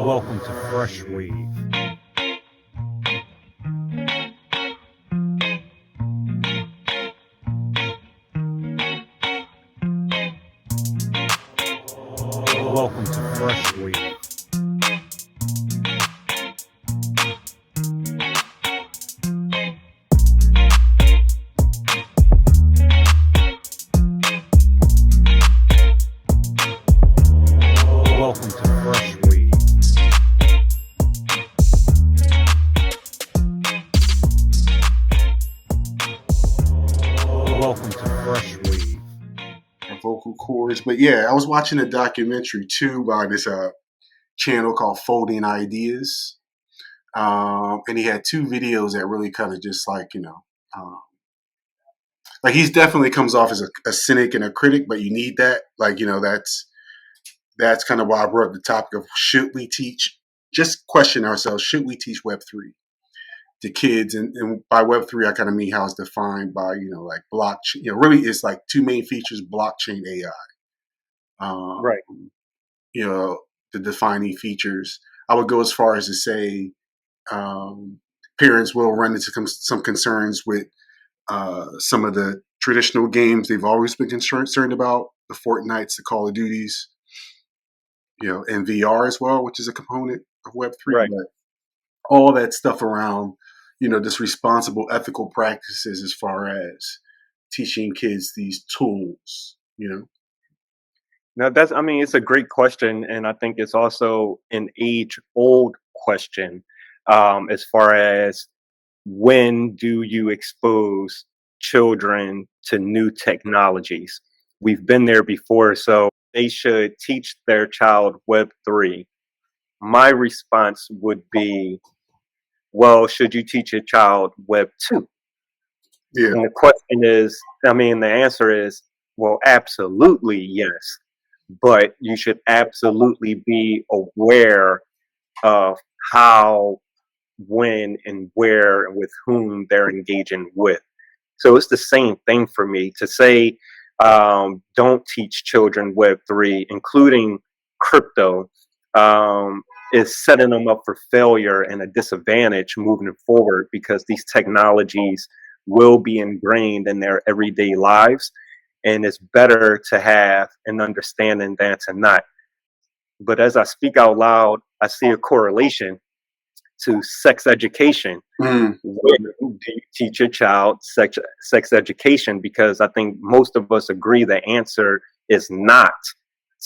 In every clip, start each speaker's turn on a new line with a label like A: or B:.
A: Welcome to Freshwave. Welcome to Freshwave. Welcome to Freshwave. Welcome to Freshwave.
B: Vocal cords. But yeah, I was watching a documentary too by this channel called Folding Ideas. And he had two videos that really kind of just like he's definitely comes off as a cynic and a critic, but you need that. That's kind of why I brought up the topic of should we teach, just question ourselves, should we teach Web3 to kids? And by Web3, I kind of mean how it's defined by, like blockchain. Really it's like two main features, blockchain AI.
C: Right.
B: The defining features. I would go as far as to say parents will run into some concerns with some of the traditional games they've always been concerned about, the Fortnites, the Call of Duties, and VR as well, which is a component of Web3.
C: Right.
B: But all that stuff around, just responsible ethical practices as far as teaching kids these tools,
C: Now it's a great question, and I think it's also an age-old question as far as when do you expose children to new technologies? We've been there before, so they should teach their child Web3. My response would be, well, should you teach your child Web2?
B: Yeah.
C: And the question is, the answer is, well, absolutely yes. But you should absolutely be aware of how, when, and where, and with whom they're engaging with. So it's the same thing for me to say, don't teach children Web3, including crypto, is setting them up for failure and a disadvantage moving forward, because these technologies will be ingrained in their everyday lives. And it's better to have an understanding than to not. But as I speak out loud, I see a correlation to sex education. When do you teach your child sex education? Because I think most of us agree the answer is not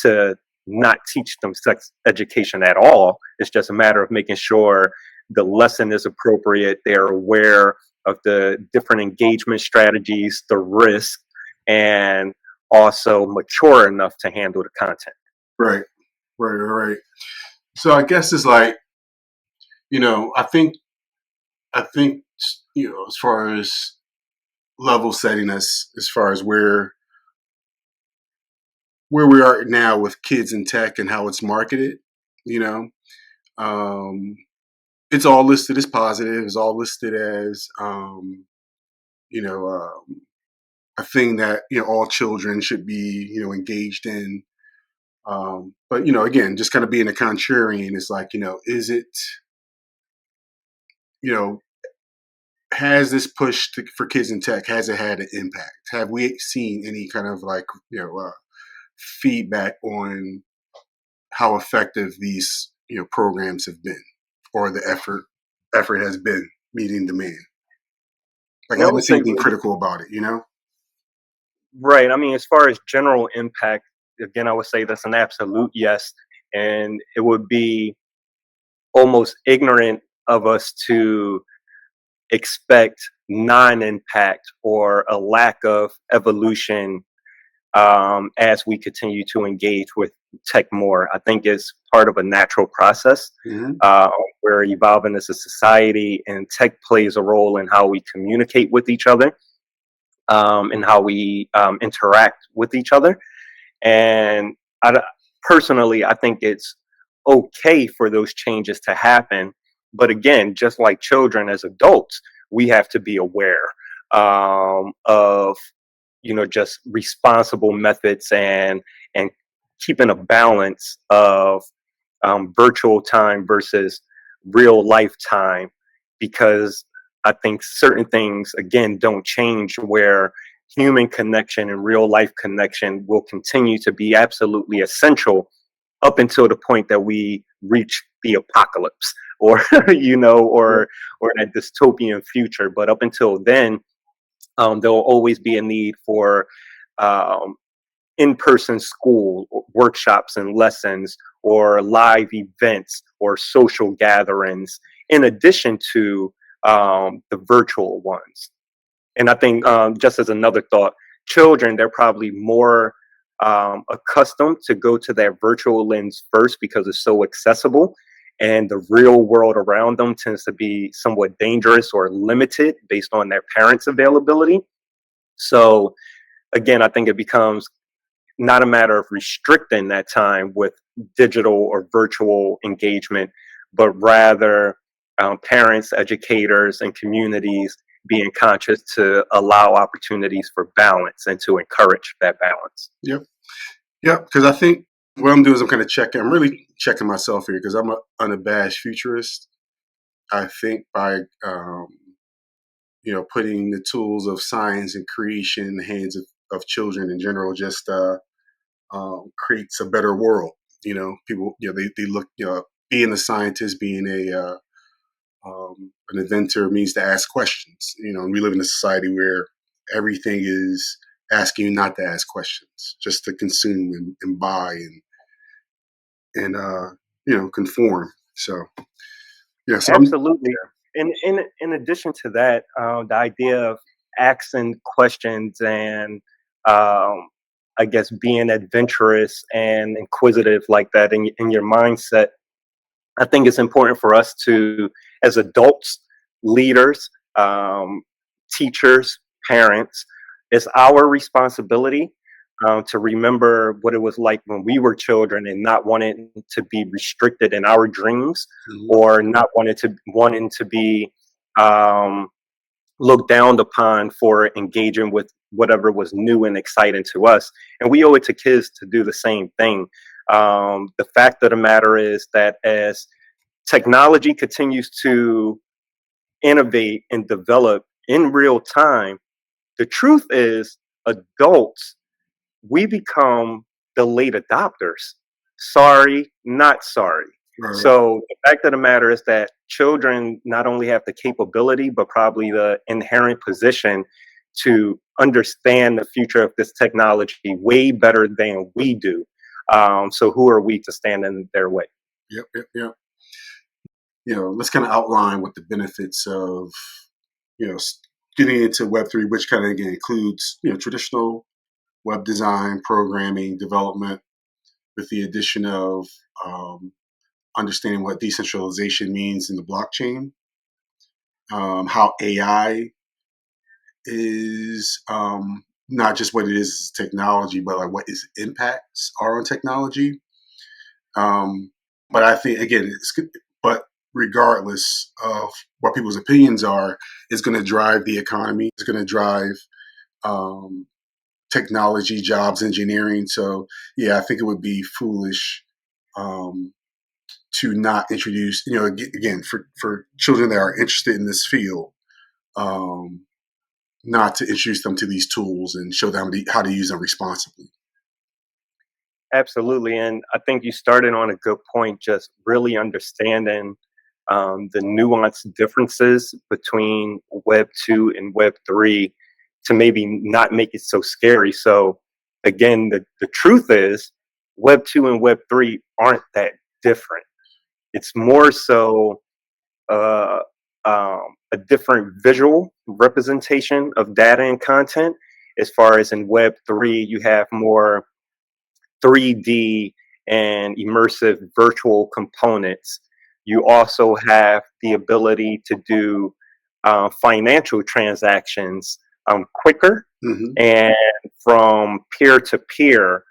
C: to not teach them sex education at all. It's just a matter of making sure the lesson is appropriate. They're aware of the different engagement strategies, the risk, and also mature enough to handle the content.
B: Right. So I guess it's like, I think, as far as level setting us, as far as where we are now with kids in tech and how it's marketed, it's all listed as positive. It's all listed as, a thing that, all children should be, engaged in. But, again, just kind of being a contrarian, it's like, is it, has this push for kids in tech, has it had an impact? Have we seen any kind of feedback on how effective these, programs have been, or the effort has been meeting demand? Like, I haven't seen anything critical about it,
C: Right. As far as general impact, again, I would say that's an absolute yes. And it would be almost ignorant of us to expect non-impact or a lack of evolution as we continue to engage with tech more. I think it's part of a natural process. We're evolving as a society, and tech plays a role in how we communicate with each other, and how we interact with each other. And personally, I think it's okay for those changes to happen. But again, just like children, as adults, we have to be aware of, just responsible methods and keeping a balance of virtual time versus real life time, because I think certain things, again, don't change, where human connection and real life connection will continue to be absolutely essential up until the point that we reach the apocalypse, or or that dystopian future. But up until then, there will always be a need for um, in-person school workshops and lessons, or live events or social gatherings, in addition to the virtual ones. And I think, just as another thought, children, they're probably more accustomed to go to that virtual lens first because it's so accessible, and the real world around them tends to be somewhat dangerous or limited based on their parents' availability. So again, I think it becomes not a matter of restricting that time with digital or virtual engagement, but rather parents, educators, and communities being conscious to allow opportunities for balance and to encourage that balance.
B: Yep. Yep. Because I think what I'm doing is I'm kind of checking. I'm really checking myself here because I'm an unabashed futurist. I think by putting the tools of science and creation in the hands of children in general just creates a better world. People, they look, being a scientist, being an inventor means to ask questions. And we live in a society where everything is asking you not to ask questions, just to consume and buy and conform. So yeah, so
C: Absolutely. And in addition to that, the idea of asking questions and I guess being adventurous and inquisitive like that in your mindset, I think it's important for us to, as adults, leaders, teachers, parents, it's our responsibility to remember what it was like when we were children, and not wanting to be restricted in our dreams, or not wanting to be um, looked down upon for engaging with whatever was new and exciting to us. And we owe it to kids to do the same thing. The fact of the matter is that as technology continues to innovate and develop in real time, the truth is adults, we become the late adopters. Sorry, not sorry.
B: right,
C: So the fact of the matter is that children not only have the capability, but probably the inherent position to understand the future of this technology way better than we do. So who are we to stand in their way?
B: yep, yep, yep. Let's kind of outline what the benefits of you know getting into Web3, which kind of again includes traditional web design, programming, development, with the addition of understanding what decentralization means in the blockchain, how AI is not just what it is as technology, but like what its impacts are on technology. But I think again, but regardless of what people's opinions are, it's going to drive the economy. It's going to drive um, technology, jobs, engineering. So yeah, I think it would be foolish to not introduce, again, for children that are interested in this field, um, not to introduce them to these tools and show them how to use them responsibly.
C: Absolutely. And I think you started on a good point, just really understanding the nuanced differences between Web 2 and Web 3 to maybe not make it so scary. So, again, the truth is, Web 2 and Web 3 aren't that different. It's more so uh, a different visual representation of data and content. As far as in Web 3, you have more 3D and immersive virtual components. You also have the ability to do financial transactions quicker
B: Mm-hmm.
C: and from peer to peer,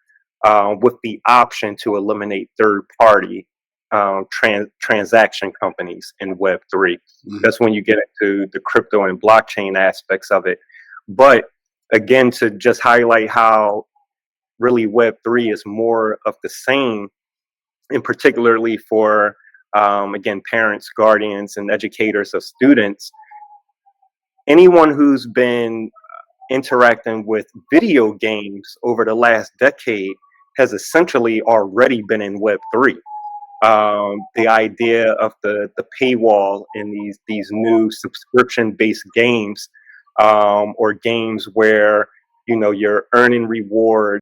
C: with the option to eliminate third party transaction companies in Web3.
B: Mm-hmm.
C: That's when you get into the crypto and blockchain aspects of it. But again, to just highlight how really Web3 is more of the same, and particularly for again, parents, guardians, and educators of students, anyone who's been interacting with video games over the last decade has essentially already been in Web3. The idea of the paywall in these new subscription based games, or games where you're earning reward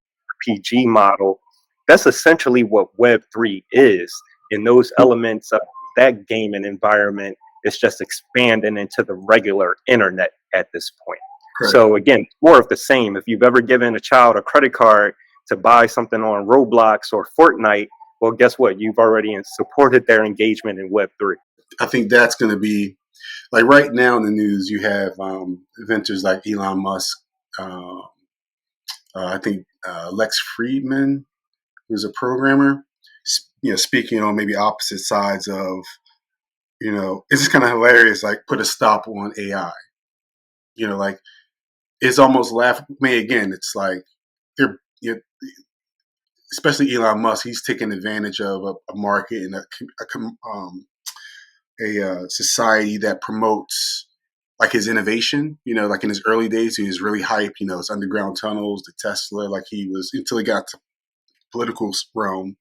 C: RPG model. That's essentially what Web3 is, and those elements of that gaming environment is just expanding into the regular internet at this point.
B: Correct.
C: So again, more of the same. If you've ever given a child a credit card to buy something on Roblox or Fortnite, well, guess what? You've already supported their engagement in Web3.
B: I think that's going to be like right now in the news. You have inventors like Elon Musk. Uh, I think Lex Friedman, who's a programmer, speaking on maybe opposite sides of, it's just kind of hilarious. Like, put a stop on AI. Like, it's almost laughable. I mean, again, it's like they're, especially Elon Musk. He's taking advantage of a market and a society that promotes like his innovation. Like in his early days, he was really hype. His underground tunnels, the Tesla. Like he was until he got to political realm.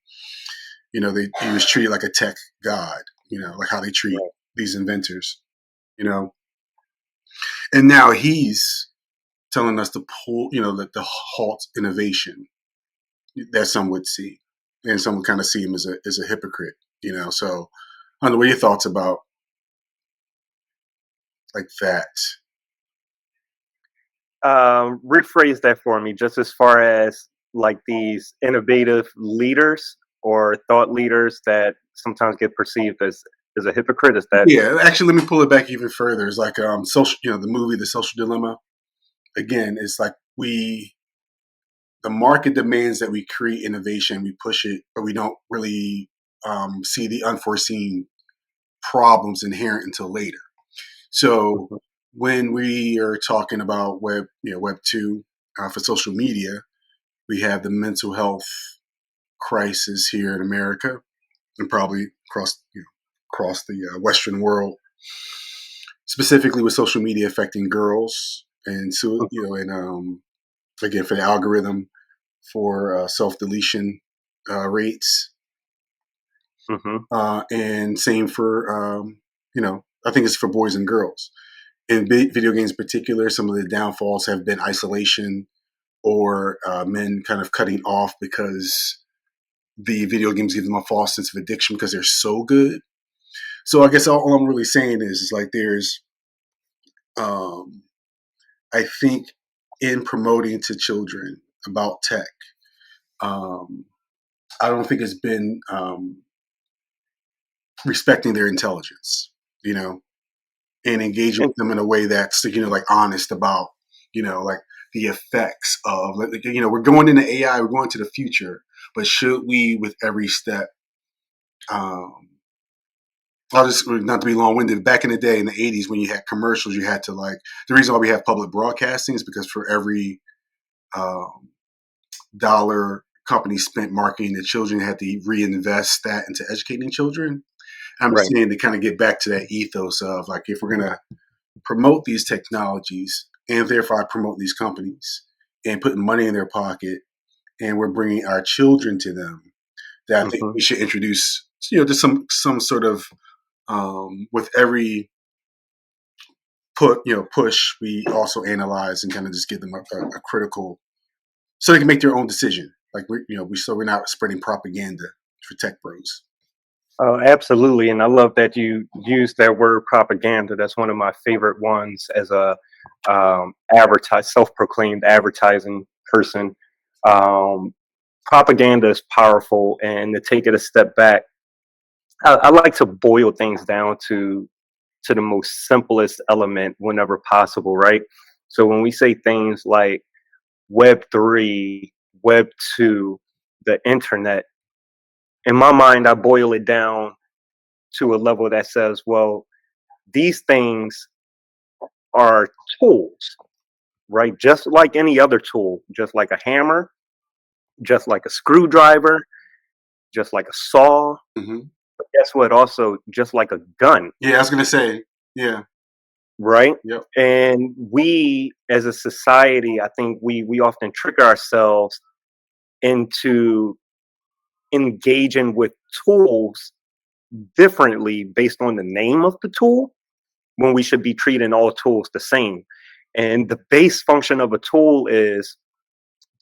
B: He was treated like a tech god. Like how they treat these inventors. And now he's telling us to pull. That the halt innovation that some would see, and some would kind of see him as a hypocrite. So I don't know, what are your thoughts about like that?
C: Rephrase that for me, just as far as like these innovative leaders or thought leaders that sometimes get perceived as a hypocrite. Is that?
B: Yeah, actually, let me pull it back even further. It's like social, the movie The Social Dilemma. Again, it's like the market demands that we create innovation, we push it, but we don't really see the unforeseen problems inherent until later. So when we are talking about Web 2 for social media, we have the mental health crisis here in America and probably across the Western world, specifically with social media affecting girls, and so and again for the algorithm for self deletion rates, and same for I think it's for boys and girls. In video games in particular, some of the downfalls have been isolation or men kind of cutting off because the video games give them a false sense of addiction because they're so good. So I guess all I'm really saying is like there's, I think, in promoting to children about tech, I don't think it's been respecting their intelligence, and engaging with them in a way that's like honest about like the effects of we're going into AI, we're going to the future, but should we with every step? I'll just not to be long winded. Back in the day in the '80s, when you had commercials, you had to the reason why we have public broadcasting is because for every dollar companies spent marketing the children, they had to reinvest that into educating children. I'm saying to kind of get back to that ethos of like, if we're going to promote these technologies and therefore promote these companies and putting money in their pocket, and we're bringing our children to them, that I think we should introduce, just some sort of, with every push, we also analyze and kind of just give them a critical, so they can make their own decision. Like we're not spreading propaganda for tech bros.
C: Oh, absolutely. And I love that you use that word propaganda. That's one of my favorite ones as a self-proclaimed advertising person. Propaganda is powerful, and to take it a step back, I like to boil things down to the most simplest element whenever possible, right? So when we say things like Web3, Web2, the internet, in my mind, I boil it down to a level that says, well, these things are tools, right? Just like any other tool, just like a hammer, just like a screwdriver. just like a saw.
B: Hmm.
C: But guess what? Also, just like a gun,
B: Yeah, I was gonna say. Yeah.
C: right?
B: Yep.
C: And we, as a society, I think we often trick ourselves into engaging with tools differently based on the name of the tool when we should be treating all tools the same. And the base function of a tool is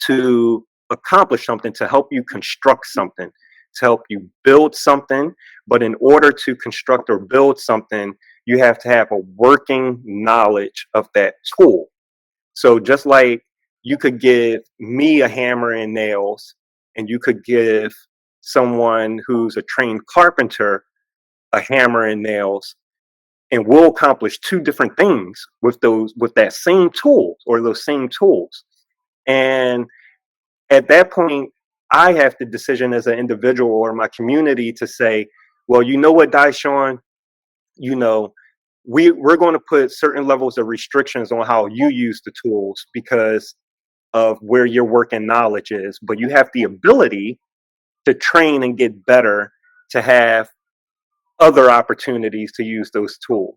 C: to accomplish something, to help you construct something, to help you build something. But in order to construct or build something, you have to have a working knowledge of that tool. So just like you could give me a hammer and nails, and you could give someone who's a trained carpenter a hammer and nails, and we'll accomplish two different things with that same tool or those same tools. And at that point, I have the decision as an individual or my community to say, well, you know what, Daishawn, you know, we're going to put certain levels of restrictions on how you use the tools because of where your working knowledge is, but you have the ability to train and get better to have other opportunities to use those tools.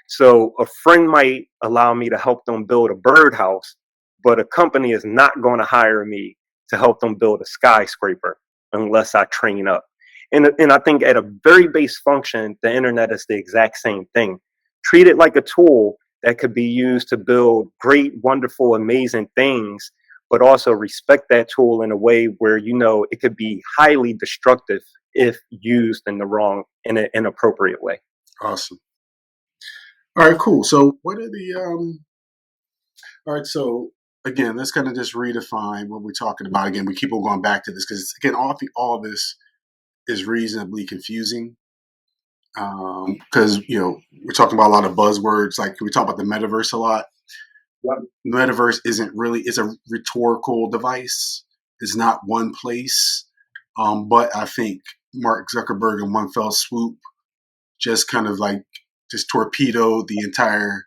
C: So a friend might allow me to help them build a birdhouse, but a company is not going to hire me to help them build a skyscraper unless I train up. And I think at a very base function, the internet is the exact same thing. Treat it like a tool that could be used to build great, wonderful, amazing things, but also respect that tool in a way where you know it could be highly destructive if used in the wrong, in an inappropriate way.
B: Awesome. All right. Cool. So, what are the All right. So again, let's kind of just redefine what we're talking about. Again, we keep on going back to this because again, all this is reasonably confusing. Because we're talking about a lot of buzzwords. Like we talk about the metaverse a lot.
C: Yep.
B: Metaverse isn't really, it's a rhetorical device. It's not one place. But I think Mark Zuckerberg in one fell swoop just kind of like just torpedoed the entire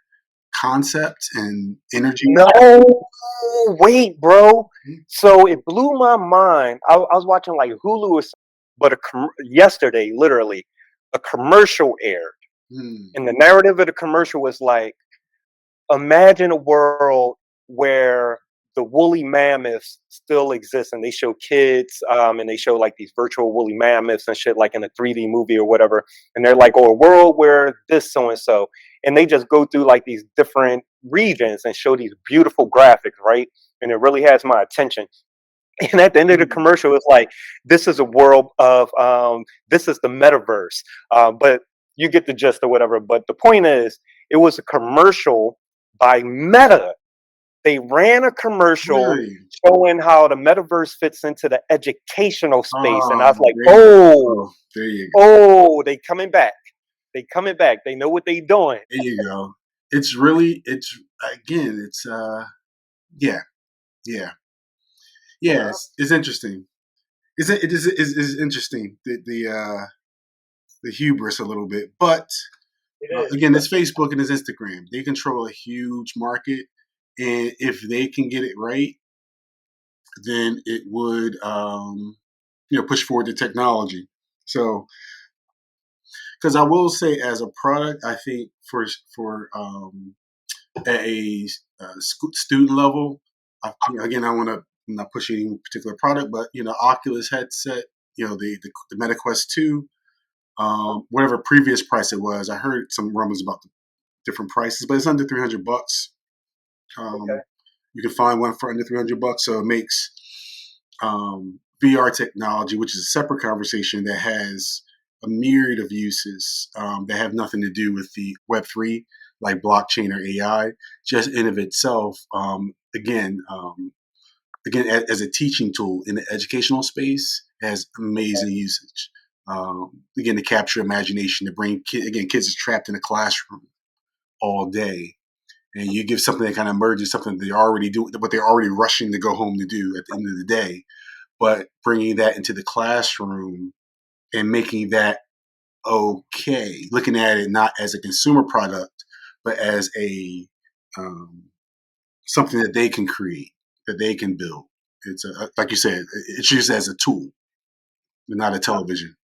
B: concept and energy.
C: No, wait, bro. So it blew my mind. I was watching like Hulu or something, but yesterday, literally, a commercial aired,
B: Hmm.
C: and the narrative of the commercial was like, imagine a world where the woolly mammoths still exist, and they show kids, and they show like these virtual woolly mammoths and shit, like in a 3D movie or whatever, and they're like, oh, a world where this so and so, and they just go through like these different regions and show these beautiful graphics, right? And it really has my attention. And at the end of the commercial, it's like, this is a world of, this is the metaverse, but you get the gist or whatever. But the point is, it was a commercial by Meta. They ran a commercial
B: Really?
C: showing how the metaverse fits into the educational space, and I was like,
B: There you
C: oh,
B: go. There you go.
C: oh, they coming back. They coming back. They know what they doing.
B: There you go. It's really, it's again, it's yeah, yeah, yeah. It's interesting. It is interesting the hubris a little bit, but
C: It is.
B: again, it's Facebook and it's Instagram. They control a huge market, and if they can get it right, then it would push forward the technology. So, because I will say, as a product, I think for at a student level, again, I want to not push any particular product, but Oculus headset, the MetaQuest 2, whatever previous price it was. I heard some rumors about the different prices, but it's under $300.
C: Okay.
B: You can find one for under $300, so it makes VR technology, which is a separate conversation that has a myriad of uses that have nothing to do with the Web3, like blockchain or AI, just in of itself. Again, as a teaching tool in the educational space, has amazing usage. Again, to capture imagination, to bring kids are trapped in a classroom all day, and you give something that kind of merges something they already do, what they're already rushing to go home to do at the end of the day, but bringing that into the classroom and making that okay, looking at it not as a consumer product, but as a something that they can create, that they can build. It's like you said, it's used as a tool. but not a television.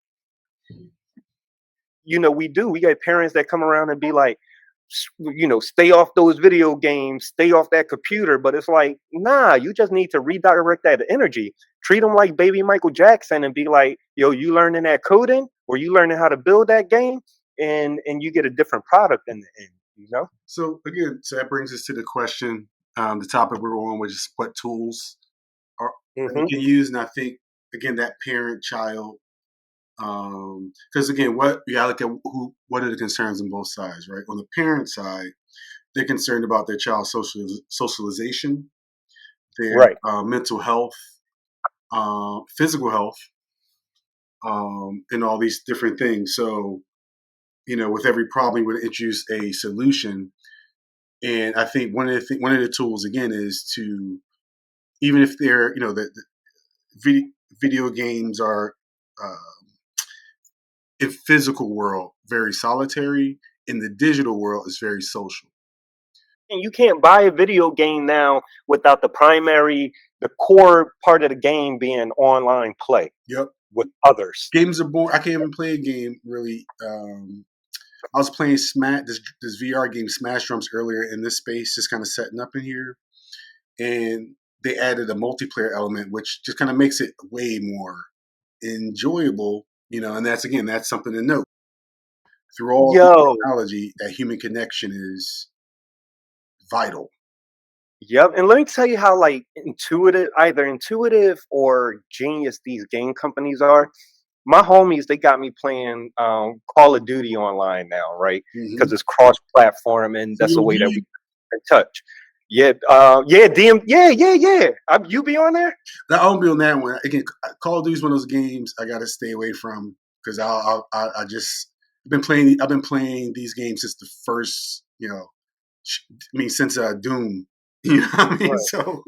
C: We do. We got parents that come around and be like, stay off those video games, stay off that computer. But it's like, nah, you just need to redirect that energy. Treat them like baby Michael Jackson and be like, yo, you learning that coding or you learning how to build that game, and you get a different product in the end.
B: So again, so that brings us to the question, the topic we were on, which is what tools are you
C: Hmm.
B: can use. And I think again that parent-child, because again, what you gotta look at what are the concerns on both sides, right? On the parent side, they're concerned about their child's socialization, their
C: Right.
B: mental health, physical health, and all these different things. So, with every problem, we would introduce a solution. And I think one of the tools again is to, even if they're the video, video games are in physical world very solitary, in the digital world is very social.
C: And you can't buy a video game now without the core part of the game being online play
B: Yep.
C: with others.
B: Games are born. I can't even play a game really. I was playing this VR game Smash Drums earlier in this space, just kind of setting up in here, and they added a multiplayer element, which just kind of makes it way more enjoyable. And that's something to note. Through all the
C: Yo,
B: technology, that human connection is vital.
C: yep. And let me tell you how like either intuitive or genius these game companies are. My homies, they got me playing Call of Duty online now, right?
B: Mm-hmm.
C: Because it's cross-platform, and that's the way that we
B: COD.
C: in touch. Yeah, yeah, yeah. You be on there?
B: I won't be on that one again. Call of Duty is one of those games I got to stay away from because I just I've been playing these games since the first since Doom. You know what I mean?
C: Right.
B: So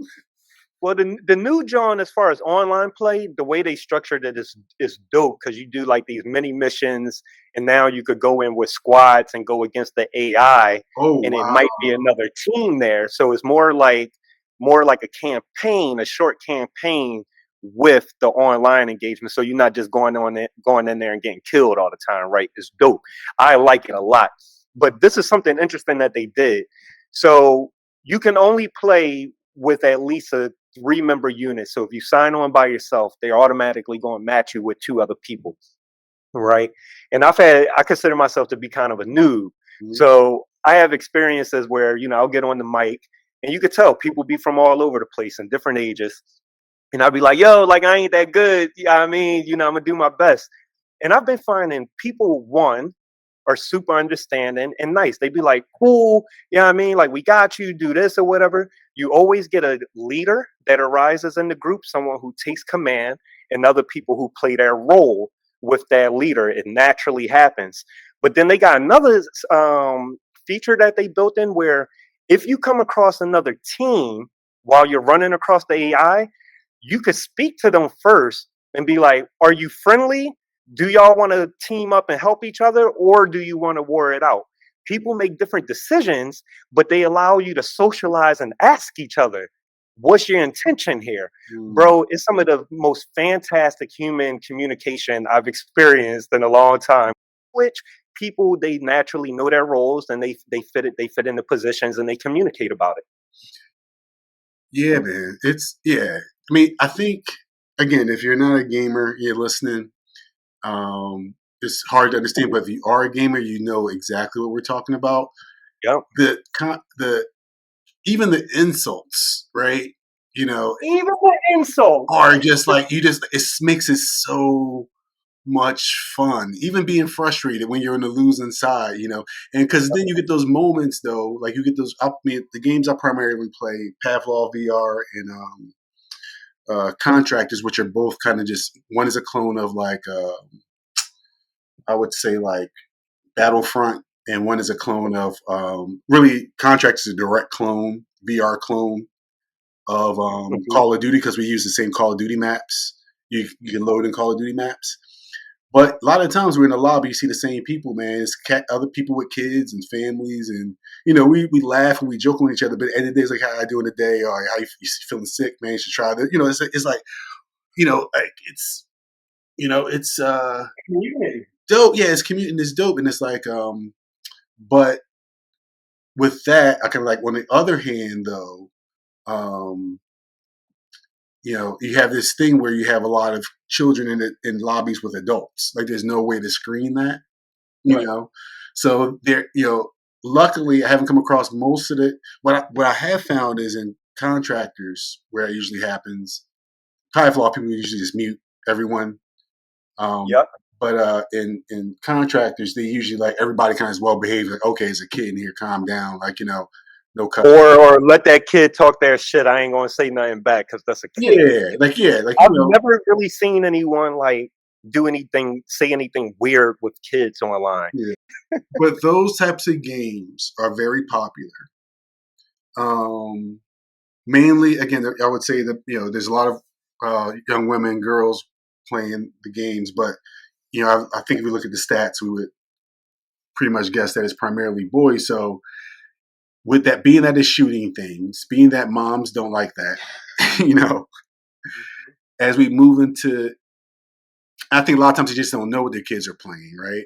C: Well, the new John, as far as online play, the way they structured it is dope because you do like these mini missions, and now you could go in with squads and go against the AI,
B: oh
C: and it
B: wow,
C: might be another team there. So it's more like a campaign, a short campaign with the online engagement. So you're not just going in there and getting killed all the time, right? It's dope. I like it a lot. But this is something interesting that they did. So you can only play with at least a 3-member unit. So if you sign on by yourself, they're automatically going to match you with 2 other people, right? And I consider myself to be kind of a noob.
B: mm-hmm.
C: So I have experiences where, I'll get on the mic and you could tell people be from all over the place and different ages. And I'll be like, yo, like I ain't that good. Yeah, I mean, I'm gonna do my best. And I've been finding people, one, are super understanding and nice. They'd be like, cool, I mean? Like, we got you, do this or whatever. You always get a leader that arises in the group, someone who takes command, and other people who play their role with that leader. It naturally happens. But then they got another feature that they built in where if you come across another team while you're running across the AI, you could speak to them first and be like, are you friendly? Do y'all want to team up and help each other, or do you want to war it out? People make different decisions, but they allow you to socialize and ask each other, what's your intention here? Bro, it's some of the most fantastic human communication I've experienced in a long time, which people, they naturally know their roles and they fit into positions and they communicate about it.
B: Yeah, man. Yeah. I mean, I think again, if you're not a gamer, you're listening. It's hard to understand, but if you are a gamer, you know exactly what we're talking about.
C: Yep.
B: The even the insults, right?
C: Even the insults.
B: Are just like it makes it so much fun. Even being frustrated when you're on the losing side, and because then you get those moments though, like you get those. I mean, the games I primarily play, Pavlov VR and Contractors, which are both kind of just one is a clone of like I would say like Battlefront, and one is a clone of really Contractors is a direct clone, VR clone of
C: Mhm.
B: Call of Duty because we use the same Call of Duty maps. You can load in Call of Duty maps. But a lot of times we're in the lobby, you see the same people, man. It's other people with kids and families, and we laugh and we joke with each other. But at the end of the day, it's like, how I doing today? Or how you feeling sick, man? You should try this. It's like like it's it's
C: Community.
B: dope. Yeah, it's community and it's dope, and it's like, but with that, I kind of like. On the other hand, though, um, you have this thing where you have a lot of children in lobbies with adults. Like, there's no way to screen that, you
C: Right.
B: know. So there, luckily, I haven't come across most of it. What I have found is in contractors where it usually happens. Probably for a lot of people, usually just mute everyone. Um,
C: Yep.
B: but in contractors, they usually like everybody kind of is well behaved. Like, okay, it's a kid in here, calm down. Like, no cuss.
C: Or let that kid talk their shit. I ain't gonna say nothing back because that's a kid.
B: Yeah, like
C: I've never really seen anyone like say anything weird with kids online.
B: yeah. But those types of games are very popular. Um, Mainly, again, I would say that there's a lot of young women, girls playing the games, but I think if we look at the stats, we would pretty much guess that it's primarily boys. So with that being that it's shooting things, being that moms don't like that, you know, as we move into, I think a lot of times they just don't know what their kids are playing, right?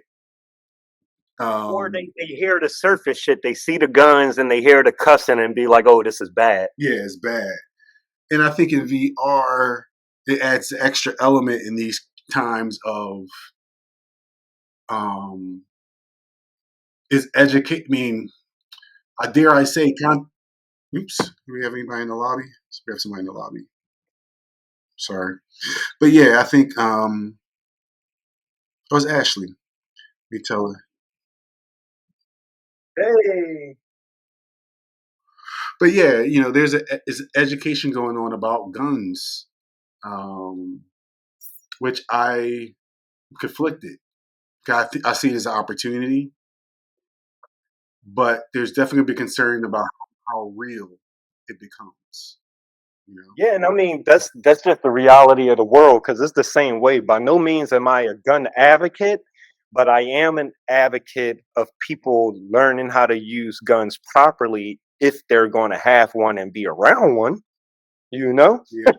C: Or
B: Um,
C: they hear the surface shit, they see the guns and they hear the cussing and be like, "Oh, this is bad."
B: yeah, it's bad. And I think in VR, it adds the extra element in these times of um, is educate. I mean, dare I say, oops, do we have anybody in the lobby? We have somebody in the lobby. Sorry, but yeah, I think it was Ashley. We tell her,
C: Hey.
B: but yeah, there's is education going on about guns, um, which I conflicted. I see it as an opportunity, but there's definitely a big concern about how real it becomes. You know?
C: Yeah, and I mean that's just the reality of the world because it's the same way. By no means am I a gun advocate, but I am an advocate of people learning how to use guns properly if they're going to have one and be around one. You know,
B: Yeah.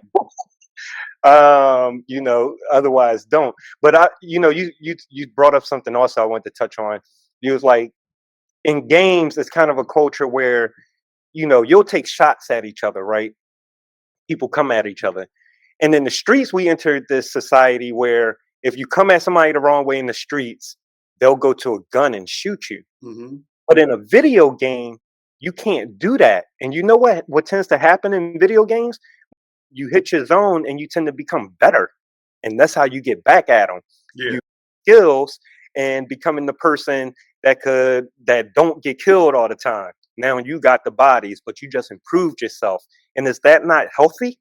C: otherwise don't. But you brought up something also I want to touch on. You was like in games, it's kind of a culture where you'll take shots at each other, right? People come at each other. And in the streets, we entered this society where if you come at somebody the wrong way in the streets, they'll go to a gun and shoot you.
B: Hmm.
C: But in a video game, you can't do that. And you know what tends to happen in video games? You hit your zone and you tend to become better. And that's how you get back at them.
B: Yeah.
C: You skills and becoming the person that don't get killed all the time. Now you got the bodies, but you just improved yourself. And is that not healthy?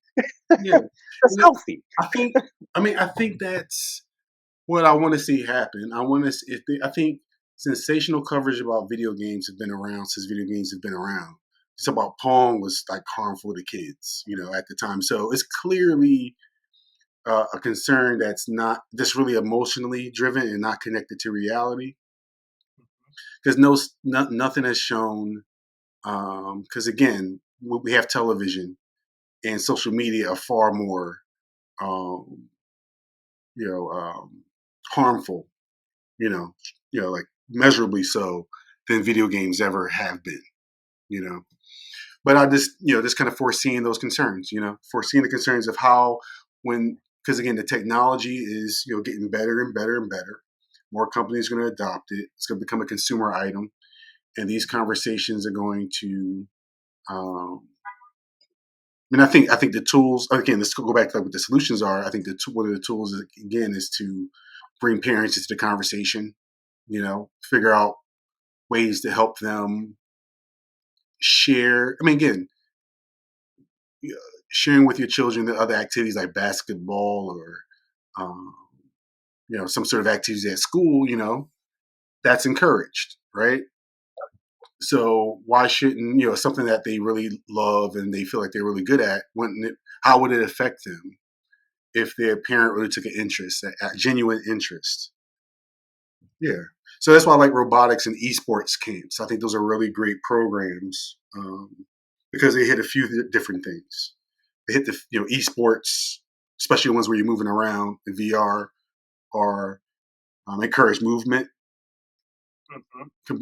B: Yeah.
C: That's healthy.
B: I think. I mean, I think that's what I want to see happen. I want to. I think sensational coverage about video games have been around since video games have been around. It's about Pong was like harmful to kids, at the time. So it's clearly a concern that's not just really emotionally driven and not connected to reality. Because nothing has shown. Because again, we have television and social media are far more, um, you know, harmful. Like measurably so than video games ever have been. You know, but I just kind of foreseeing those concerns. Foreseeing the concerns of how because again the technology is getting better and better and better. More companies are going to adopt it. It's going to become a consumer item, and these conversations are going to. Um, I think the tools again. Let's go back to like what the solutions are. I think one of the tools again is to bring parents into the conversation. Figure out ways to help them share. I mean, again, sharing with your children the other activities like basketball or um, some sort of activities at school. That's encouraged, right? So why shouldn't something that they really love and they feel like they're really good at? How would it affect them if their parent really took an interest, a genuine interest? Yeah. So that's why I like robotics and esports camps. I think those are really great programs because they hit a few different things. They hit the esports, especially the ones where you're moving around in VR. or encourage movement. Kind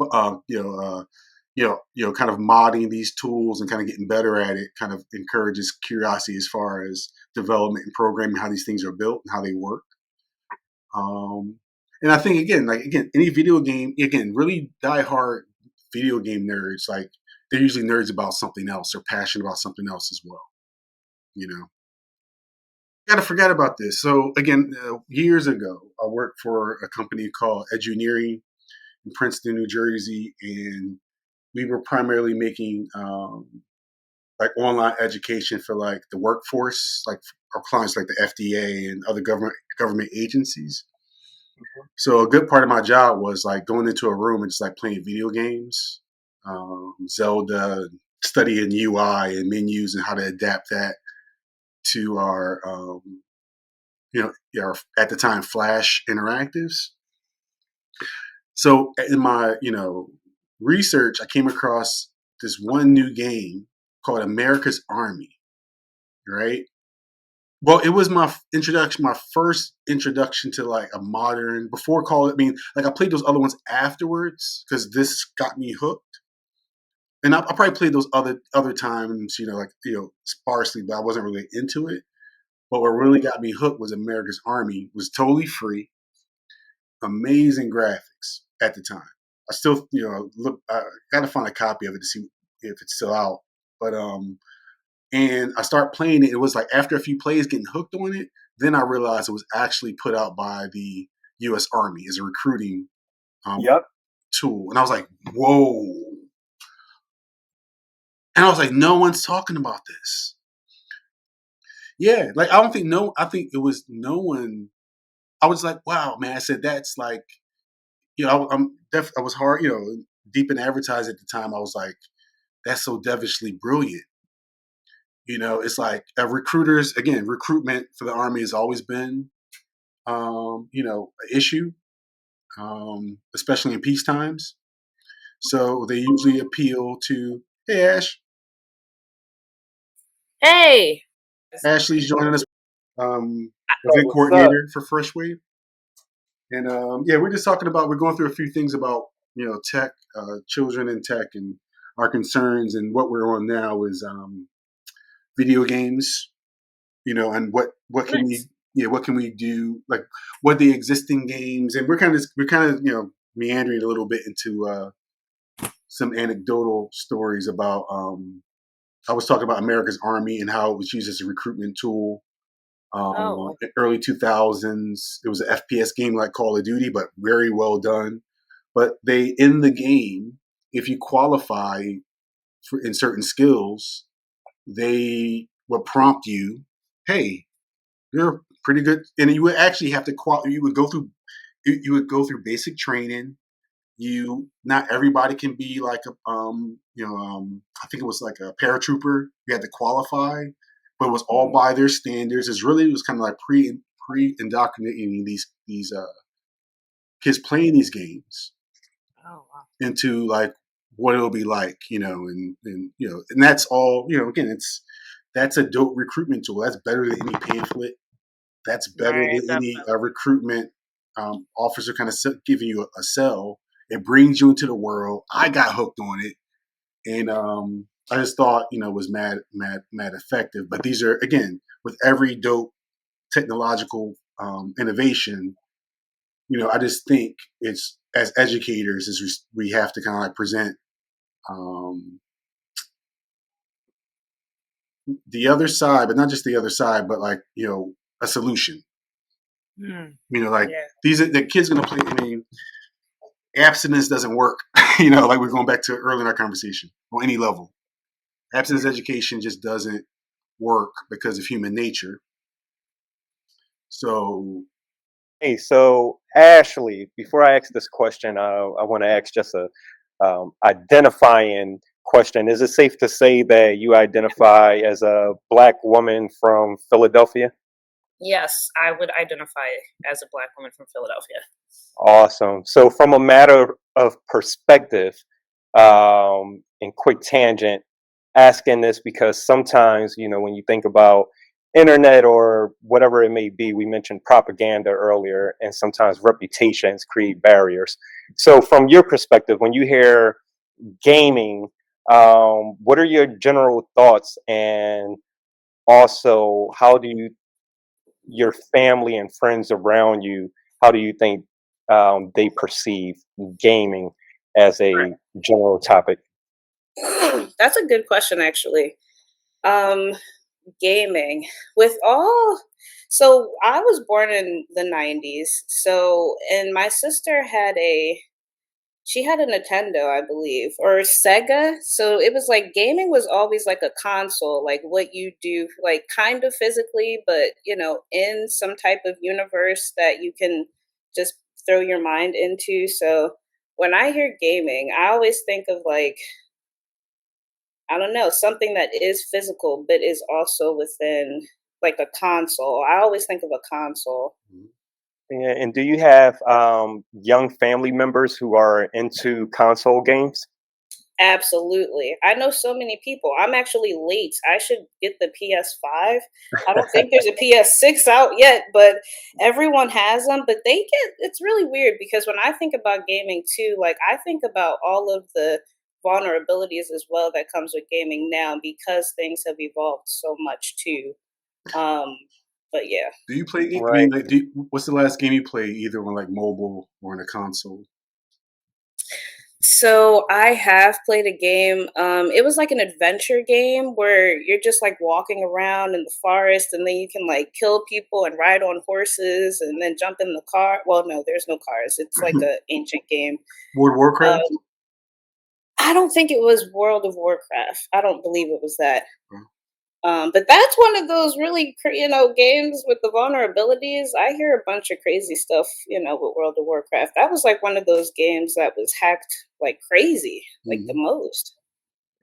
B: of modding these tools and kind of getting better at it kind of encourages curiosity as far as development and programming, how these things are built and how they work. And I think again, any video game, again, really diehard video game nerds, like they're usually nerds about something else or passionate about something else as well. Gotta forget about this. So again, years ago, I worked for a company called Eduneering in Princeton, New Jersey, and we were primarily making like online education for like the workforce, like our clients like the FDA and other government agencies. So a good part of my job was like going into a room and just like playing video games, Zelda, studying UI and menus and how to adapt that to our, our at the time Flash interactives. So in my, research, I came across this one new game called America's Army, right? Well, it was my first introduction to like a modern, before Call it, I mean, like I played those other ones afterwards because this got me hooked. And I probably played those other times, sparsely, but I wasn't really into it. But what really got me hooked was America's Army. It was totally free, amazing graphics at the time. I still, look. I got to find a copy of it to see if it's still out. But and I started playing it. It was like after a few plays, getting hooked on it. Then I realized it was actually put out by the U.S. Army as a recruiting tool, and I was like, whoa. And I was like, no one's talking about this. Yeah, like I think it was no one. I was like, wow, man. I said that's like, I was hard, deep in advertising at the time. I was like, that's so devilishly brilliant. It's like recruiters, again, recruitment for the Army has always been, an issue, especially in peace times. So they usually appeal to, hey, Ash.
D: Hey.
B: Ashley's joining us, event
C: what's up?
B: coordinator for Freshwave. And we're just we're going through a few things about, tech, children in tech and our concerns. And what we're on now is video games, and what can what can we do? Like what the existing games, and we're kind of meandering a little bit into some anecdotal stories about. I was talking about America's Army and how it was used as a recruitment tool. In early 2000s, it was an FPS game like Call of Duty, but very well done. But in the game, if you qualify in certain skills, they would prompt you, "Hey, you're pretty good," and you would actually have to you would go through basic training. Not everybody can be like I think it was like a paratrooper. You had to qualify, but it was all by their standards. It was kind of like pre indoctrinating these kids playing these games into like what it'll be like, and that's all. Again, that's a dope recruitment tool. That's better than any pamphlet. That's better than any recruitment officer kind of giving you a cell. It brings you into the world. I got hooked on it, and I just thought it was mad effective. But these are, again, with every dope technological innovation, I just think it's, as educators, is we have to kind of like present the other side, but not just the other side, but like a solution. These are the kids gonna play. I mean, abstinence doesn't work. Like we're going back to earlier in our conversation on any level. Abstinence education just doesn't work because of human nature. So,
C: hey, so Ashley, before I ask this question, I want to ask just a identifying question. Is it safe to say that you identify as a Black woman from Philadelphia?
D: Yes, I would identify as a Black woman from Philadelphia.
C: Awesome. So from a matter of perspective, and quick tangent, asking this because sometimes, when you think about internet or whatever it may be. We mentioned propaganda earlier, and sometimes reputations create barriers. So, from your perspective, when you hear gaming, what are your general thoughts, and also how do you your family and friends around you, how do you think they perceive gaming as a general topic?
D: That's a good question, actually. Um, Gaming with all. So I was born in the '90s. So, and my sister had a. She had a Nintendo, I believe, or Sega. So it was like gaming was always like a console, like what you do, like kind of physically, but in some type of universe that you can just throw your mind into. So when I hear gaming, I always think of like, I don't know, something that is physical, but is also within like a console. I always think of a console.
C: Yeah, and do you have young family members who are into console games?
D: Absolutely. I know so many people. I'm actually late. I should get the PS5. I don't think there's a PS6 out yet, but everyone has them. But it's really weird because when I think about gaming too, like I think about all of the vulnerabilities as well that comes with gaming now because things have evolved so much too. Um, but yeah.
B: Do you play? I
C: Right.
B: mean, like, what's the last game you played, either on like mobile or on a console?
D: So I have played a game. It was like an adventure game where you're just like walking around in the forest, and then you can like kill people and ride on horses, and then jump in the car. Well, no, there's no cars. It's like a ancient game.
B: World of Warcraft.
D: Um, I don't think it was World of Warcraft. I don't believe it was that. But that's one of those really, games with the vulnerabilities. I hear a bunch of crazy stuff, with World of Warcraft. That was like one of those games that was hacked like crazy, like the
B: Mm-hmm.
D: most.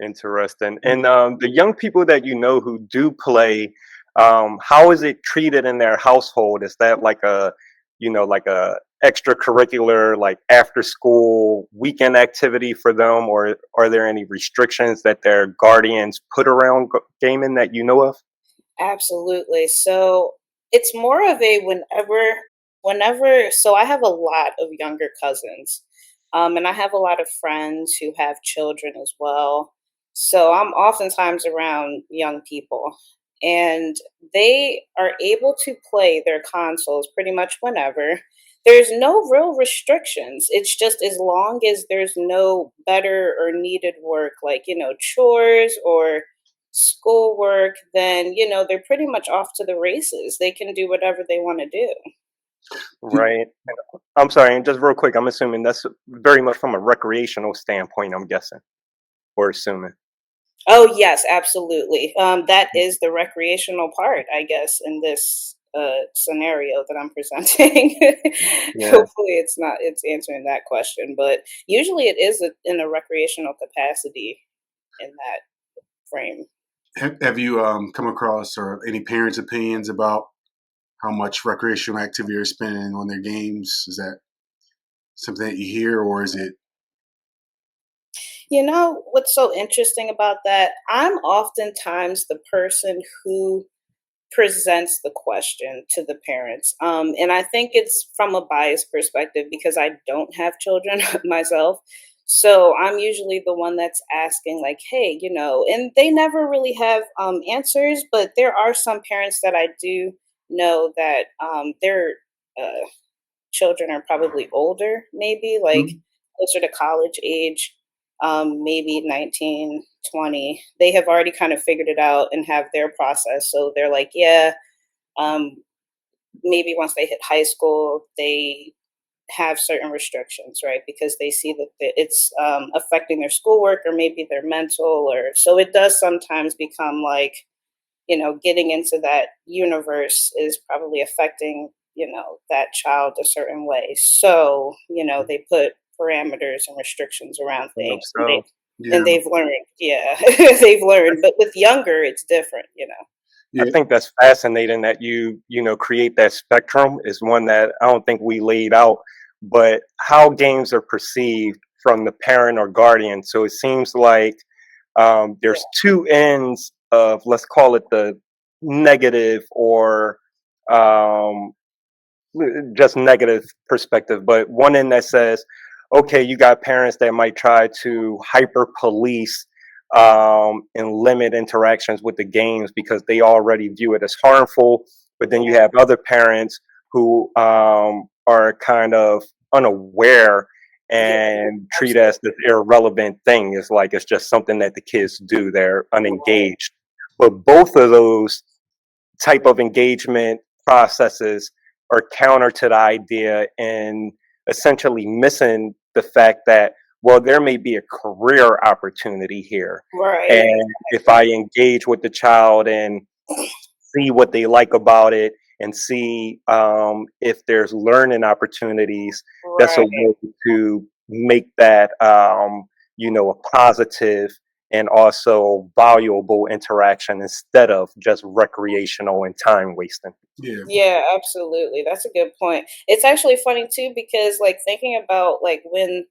C: Interesting. And the young people that you know who do play, how is it treated in their household? Is that like like a extracurricular, like after school weekend activity for them, or are there any restrictions that their guardians put around gaming that you know of?
D: Absolutely. So it's more of a whenever. So I have a lot of younger cousins, and I have a lot of friends who have children as well. So I'm oftentimes around young people, and they are able to play their consoles pretty much whenever. There's no real restrictions. It's just as long as there's no better or needed work, like chores or schoolwork, then they're pretty much off to the races. They can do whatever they want to do.
C: Right. I'm sorry, and just real quick, I'm assuming that's very much from a recreational standpoint, I'm guessing, or assuming.
D: Oh yes, absolutely. That is the recreational part, I guess, in this scenario that I'm presenting.
C: Yeah.
D: Hopefully it's answering that question, but usually it is in a recreational capacity in that frame.
B: Have you come across or any parents' opinions about how much recreational activity they're spending on their games? Is that something that you hear, or is it?
D: You know what's so interesting about that? I'm oftentimes the person who presents the question to the parents. And I think it's from a biased perspective because I don't have children myself. So I'm usually the one that's asking, like, hey, and they never really have answers, but there are some parents that I do know that their uh, children are probably older, maybe like
B: Mhm.
D: closer to college age, maybe 19, 20. They have already kind of figured it out and have their process. So they're like, yeah, um, maybe once they hit high school, they have certain restrictions, right? Because they see that it's affecting their schoolwork or maybe their mental, or so it does sometimes become like, getting into that universe is probably affecting, that child a certain way. So, they put parameters and restrictions around
C: I hope
D: things
C: so.
D: and
B: Yeah,
D: they've learned. Yeah, they've learned. But with younger, it's different.
C: I
B: yeah.
C: think that's fascinating that you create that spectrum is one that I don't think we laid out, but how games are perceived from the parent or guardian. So it seems like
D: Yeah.
C: there's two ends of, let's call it, the negative or um, just negative perspective, but one in that says, okay, you got parents that might try to hyper police and limit interactions with the games because they already view it as harmful. But then you have other parents who are kind of unaware
D: Yeah,
C: and treat it as
D: absolutely.
C: this irrelevant thing. It's like it's just something that the kids do. They're
D: Right.
C: unengaged. But both of those type of engagement processes are counter to the idea and essentially missing the fact that, well, there may be a career opportunity here,
D: Right.
C: and if I engage with the child and see what they like about it and see if there's learning opportunities, that's a
D: Right.
C: way to make that a positive and also valuable interaction instead of just recreational and time wasting.
B: Yeah.
D: Yeah, absolutely. That's a good point. It's actually funny too because like thinking about like when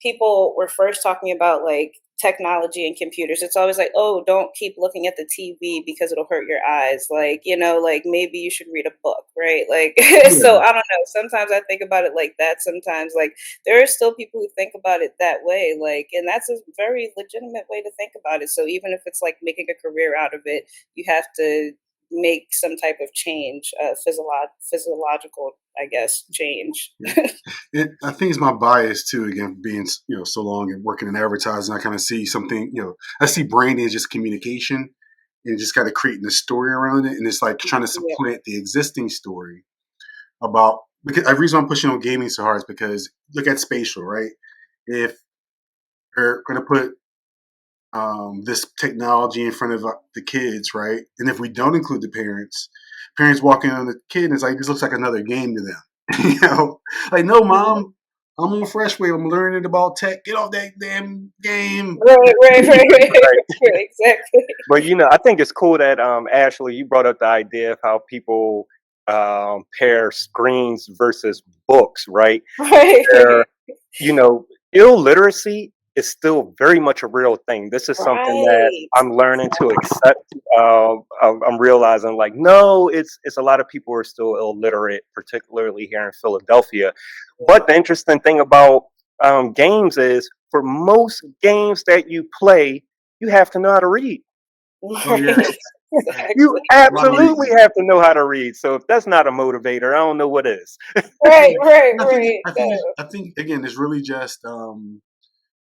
D: people were first talking about like technology and computers, it's always like, oh, don't keep looking at the TV because it'll hurt your eyes. Like, like maybe you should read a book, right? Like, so
B: Yeah.
D: I don't know. Sometimes I think about it like that. Sometimes, like, there are still people who think about it that way. Like, and that's a very legitimate way to think about it. So even if it's like making a career out of it, you have to make some type of change, physiological, I guess, change.
B: Yeah. I think it's my bias too. Again, being so long and working in advertising, I kind of see something. I see branding as just communication and just kind of creating a story around it, and it's like trying to
D: Yeah.
B: supplant the existing story about. Because the reason I'm pushing on gaming so hard is because look at spatial, right? If we're going to put this technology in front of the kids, right? And if we don't include the parents walking on the kid, and it's like this looks like another game to them. Like no,
D: Mhm.
B: mom, I'm on Freshwave. I'm learning about tech. Get off that damn game.
D: Right, right, right, right,
C: Right.
D: right, exactly.
C: But I think it's cool that Ashley, you brought up the idea of how people pair screens versus books, right?
D: Right,
C: Where
D: right,
C: you know, illiteracy is still very much a real thing. This is something that
D: right.
C: I'm learning to accept. I'm realizing, like, no, it's a lot of people are still illiterate, particularly here in Philadelphia. But the interesting thing about games is, for most games that you play, you have to know how to read.
B: Oh yeah,
D: Right,
C: You
D: exactly.
B: a lot of
C: absolutely
B: reading.
C: have to know how to read. So if that's not a motivator, I don't know what is.
D: Right, right,
B: I think
D: right.
B: I think again, it's really just.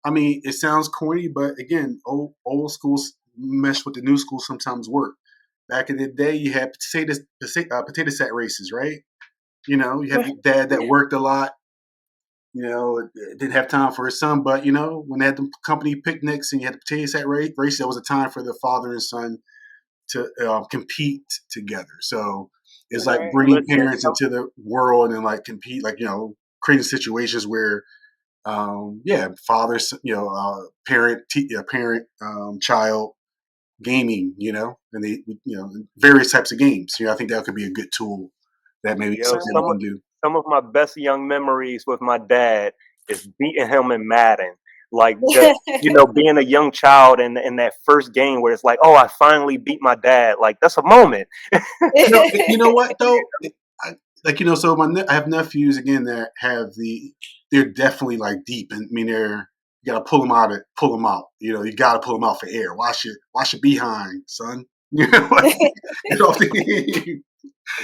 B: I mean, it sounds corny, but again, old schools mesh with the new school sometimes work. Back in the day, you had potato sack races, right? You have your dad that worked a lot. Didn't have time for his son, but when they had the company picnics and you had the potato sack race, that was a time for the father and son to compete together. So it's like
D: Right,
B: bringing
C: Listen,
B: parents into the world and like compete, like creating situations where fathers, parent, parent, child gaming, and they, various types of games. I think that could be a good tool that maybe
C: yo,
B: something we
D: right.
B: can do.
C: some of my best young memories with my dad is beating him in Madden. Like just being a young child in that first game where it's like, oh, I finally beat my dad. Like that's a moment.
B: You know what though? Like so I have nephews again that they're definitely like deep, and I mean you gotta pull them out. You gotta pull them out for air. Wash your behind, son. Get off the game.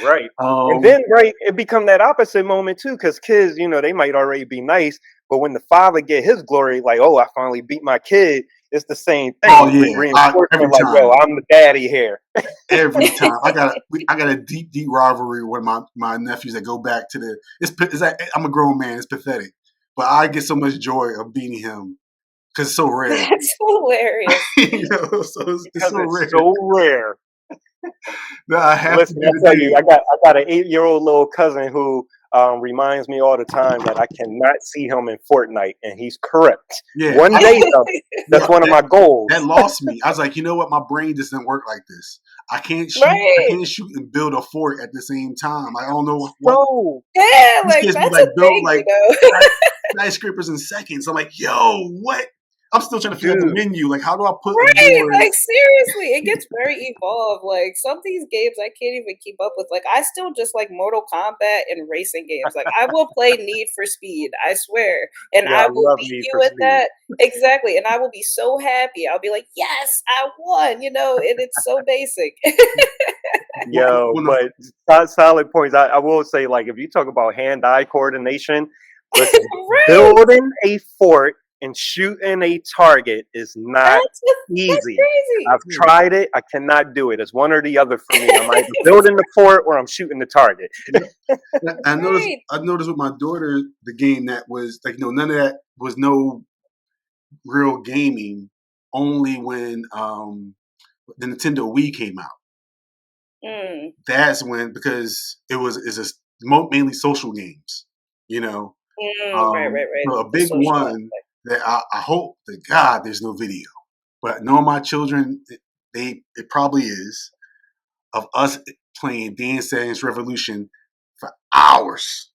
C: Right. And
B: Um,
C: then, right, it become that opposite moment too, because kids, they might already be nice, but when the father get his glory, like, oh, I finally beat my kid, it's the same
B: oh
C: thing.
B: yeah, every
C: Reinforcement, like, yo,
B: time.
C: I'm the daddy here.
B: Every time I got a deep rivalry with my nephews that go back to it's like, I'm a grown man. It's pathetic, but I get so much joy of beating him because it's so rare.
D: That's hilarious.
B: So it's
C: Because
B: so
C: it's
B: rare
C: so rare.
B: that I have to
C: Listen,
B: do
C: I
B: the
C: tell you,
B: thing.
C: I got an 8-year-old little cousin who reminds me all the time that I cannot see him in Fortnite, and he's correct.
B: Yeah,
C: One day, though, that's
B: yeah,
C: one of my
B: that
C: goals.
B: lost me. I was like, you know what? My brain doesn't work like this. I
D: Right.
B: can't shoot and build a fort at the same time. I don't know what
C: So
D: Yeah,
B: these
D: like
B: kids be
D: that's a
B: like build
D: thing,
B: like skyscrapers in seconds. I'm like, yo, what? I'm still trying to figure out the
C: Dude,
B: menu. Like, how do I put a
D: Right,
B: board?
D: like seriously, it gets very evolved. Like some of these games I can't even keep up with. Like I still just like Mortal Kombat and racing games. Like I will play Need for Speed, I swear. And
C: yeah, I
D: I will
C: love
D: beat
C: Need for
D: you at
C: Speed.
D: that. Exactly. And I will be so happy. I'll be like, yes, I won, and it's so basic.
C: Yo,
B: One of,
C: but solid points. I will say, like, if you talk about hand-eye coordination, listen,
D: Right.
C: building a fort and shooting a target is not
D: That's
C: easy.
D: crazy.
C: I've tried it. I cannot do it. It's one or the other for me. I'm either building the fort or I'm shooting the target.
B: I noticed.
D: Right.
B: I noticed with my daughter the game that was like none of that was no real gaming. Only when the Nintendo Wii came out.
D: Mm,
B: That's when because it's a mainly social games. You know,
D: right.
B: so a
D: The
B: big
D: social
B: one
D: aspect.
B: that I hope to God there's no video, but knowing my children, it probably is of us playing Dance Dance Revolution for hours.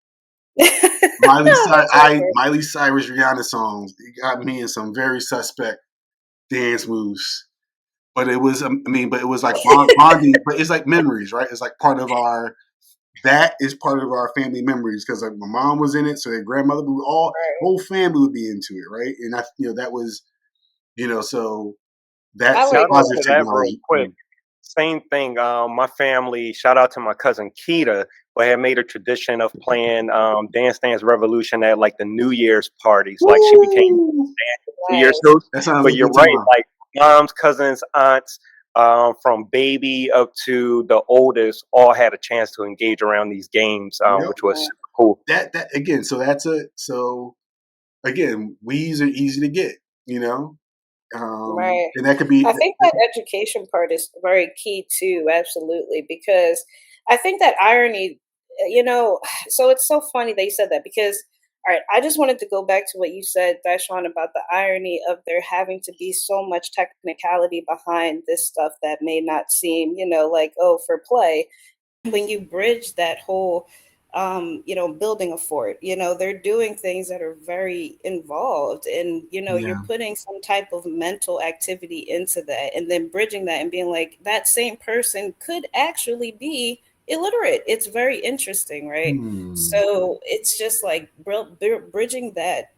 D: That's over.
B: Miley Cyrus Rihanna songs got me in some very suspect dance moves. But it was, but it was like bonding. But it's like memories, right? It's like part of our. That is part of our family memories because like my mom was in it, so their grandmother, we all
D: Right.
B: whole family would be into it, right? And that was, so
D: I
B: that's a
C: Shout
D: like
C: out
B: positive
C: to
D: that.
C: that real
B: technology.
C: quick. Same thing. My family, shout out to my cousin Keita, who had made a tradition of playing Dance Dance Revolution at like the New Year's parties. Like she became
B: Woo!
C: New Year's
D: Nice.
C: host.
B: That sounds
C: But
B: like a
C: you're
B: good
C: right.
B: time.
C: Like moms, cousins, aunts, from baby up to the oldest, all had a chance to engage around these games,
B: Yep.
C: which was
D: Right.
C: super cool.
B: That again. So again, weeds are easy to get,
D: Right.
B: and that could be.
D: I think that education part is very key too, absolutely, because I think that irony, so it's so funny that you said that because, all right, I just wanted to go back to what you said, Darshan, about the irony of there having to be so much technicality behind this stuff that may not seem, like, oh, for play. When you bridge that whole building a fort, they're doing things that are very involved, and you're
B: Yeah.
D: putting some type of mental activity into that, and then bridging that and being like that same person could actually be illiterate. It's very interesting, right?
B: Hmm.
D: So it's just like bridging that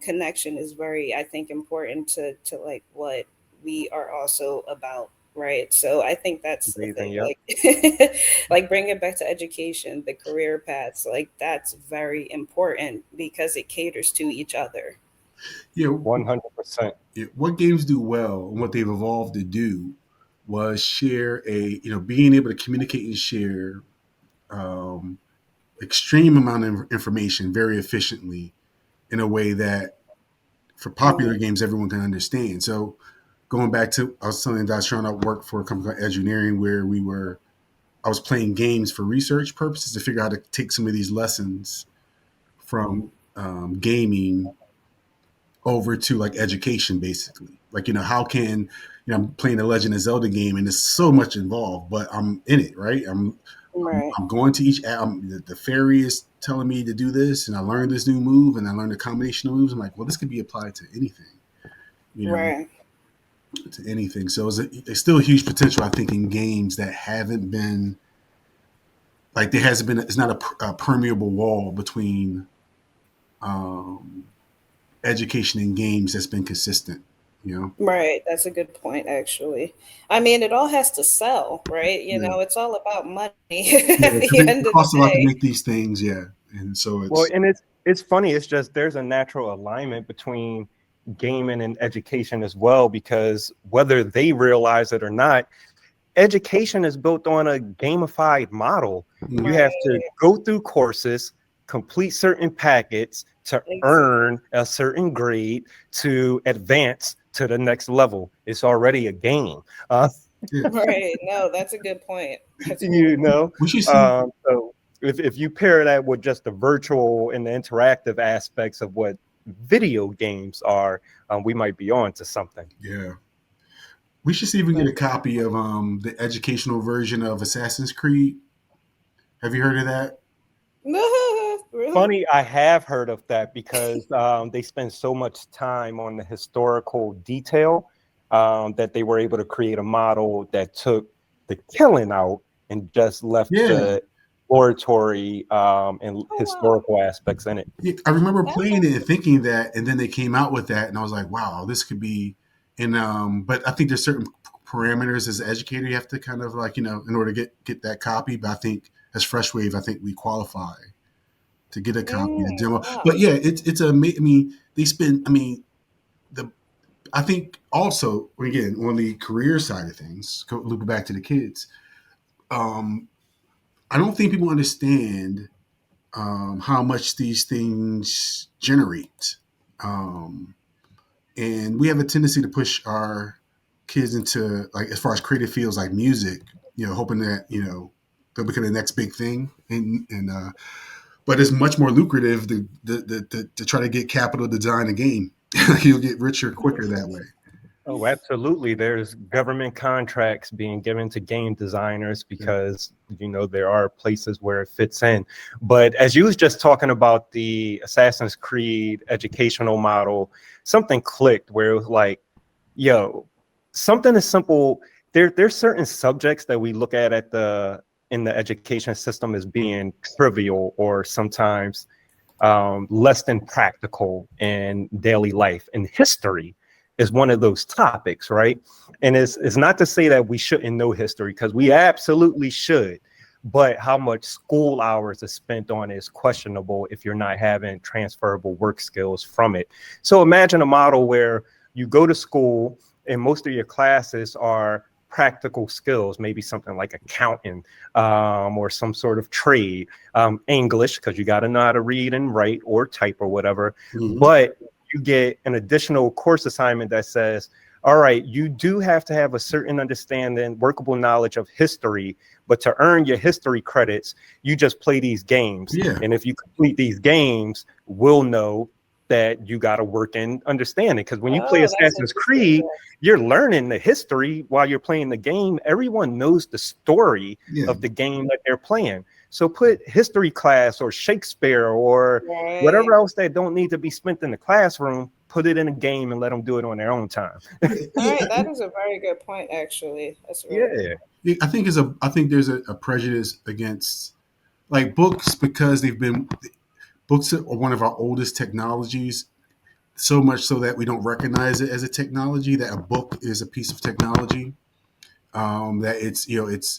D: connection is very, I think, important to like what we are also about, right? So I think that's the
C: Amazing.
D: thing,
C: Yep.
D: like like bring it back to education, the career paths, like that's very important because it caters to each other.
B: Yeah.
C: 100%.
B: What games do well and what they've evolved to do was share being able to communicate and share um, extreme amount of information very efficiently in a way that for popular
D: Mm,
B: games everyone can understand. So going back to I was telling you that I was trying to work for a company called Engineering where I was playing games for research purposes to figure out how to take some of these lessons from gaming over to like education basically. Like, how can I'm playing a Legend of Zelda game and there's so much involved, but I'm in it, right?
D: right,
B: I'm going to each the fairy is telling me to do this and I learned this new move and I learned a combination of moves. I'm like, well, this could be applied to anything, you know,
D: right,
B: to anything. So it's still a huge potential, I think, in games that haven't been like there hasn't been it's not a permeable wall between um, education and games that's been consistent, you know.
D: right. That's a good point, actually. I mean, it all has to sell, right?
B: Yeah.
D: It's all about money
B: Yeah,
D: at
B: because
D: the
B: it
D: end of the
B: costs a lot to
D: day.
B: make these things. Yeah, and so
C: Well,
B: it's
C: and it's funny. It's just there's a natural alignment between gaming and education as well, because whether they realize it or not, education is built on a gamified model. You
B: mm,
C: have
D: Right,
C: to go through courses, complete certain packets to
D: exactly.
C: earn a certain grade to advance to the next level. It's already a game. Uh,
B: yeah.
D: Right. No, that's a good point. That's a really
C: you
D: good
C: know,
B: We should see.
C: so if you pair that with just the virtual and the interactive aspects of what video games are, we might be on to something.
B: Yeah, we should see if we can
D: point.
B: get a copy of the educational version of Assassin's Creed. Have you heard of that?
D: Really?
C: Funny, I have heard of that because they spend so much time on the historical detail that they were able to create a model that took the killing out and just left
B: Yeah.
C: the oratory and
D: Oh wow.
C: historical aspects in it.
B: Yeah, I remember
D: That's
B: playing it and
D: actually
B: thinking that, and then they came out with that, and I was like, "Wow, this could be." And but I think there's certain parameters as an educator you have to kind of like in order to get that copy. But I think as Freshwave, I think we qualify to get a copy, a demo.
D: wow.
B: But yeah, it's a. I mean, they spend. I mean, the I think also again on the career side of things, looping back to the kids. Um, I don't think people understand how much these things generate. Um, and we have a tendency to push our kids into like as far as creative fields like music, hoping that they'll become the next big thing. And but it's much more lucrative to try to get capital to design a game. You'll get richer quicker that way.
C: Oh, absolutely. There's government contracts being given to game designers because, there are places where it fits in. But as you was just talking about the Assassin's Creed educational model, something clicked where it was like, yo, something as simple. There's certain subjects that we look at in the education system as being trivial or sometimes less than practical in daily life. And history is one of those topics, right? And it's not to say that we shouldn't know history, because we absolutely should. But how much school hours are spent on it is questionable if you're not having transferable work skills from it. So imagine a model where you go to school and most of your classes are practical skills, maybe something like accounting or some sort of trade, English, because you got to know how to read and write or type or whatever.
B: Mm-hmm.
C: But you get an additional course assignment that says, all right, you do have to have a certain understanding, workable knowledge of history, but to earn your history credits, you just play these games.
B: Yeah.
C: And if you complete these games, we'll know that you got to work in understanding. Because when you play Assassin's Creed, you're learning the history while you're playing the game. Everyone knows the story of the game that they're playing. So put history class or Shakespeare or whatever else that don't need to be spent in the classroom, put it in a game and let them do it on their own time.
D: All right, that is a very good point, actually. That's really
B: I think there's a prejudice against like books because books are one of our oldest technologies, so much so that we don't recognize it as a technology, that a book is a piece of technology, that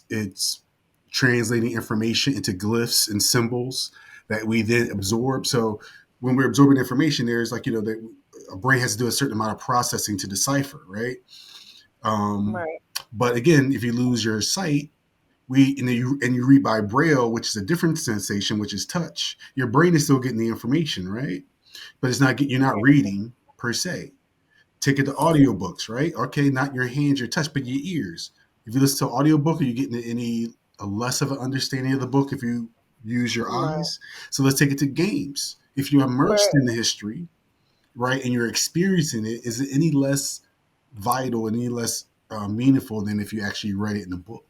B: it's translating information into glyphs and symbols that we then absorb. So when we're absorbing information, there's that a brain has to do a certain amount of processing to decipher, right?
D: right.
B: But again, if you lose your sight, and you read by braille, which is a different sensation, which is touch. Your brain is still getting the information, right? But you're not reading per se. Take it to audiobooks, right? Okay, not your hands, your touch, but your ears. If you listen to an audiobook, are you getting any less of an understanding of the book if you use your eyes? So let's take it to games. If you're immersed in the history, right, and you're experiencing it, is it any less vital and any less meaningful than if you actually read it in a book?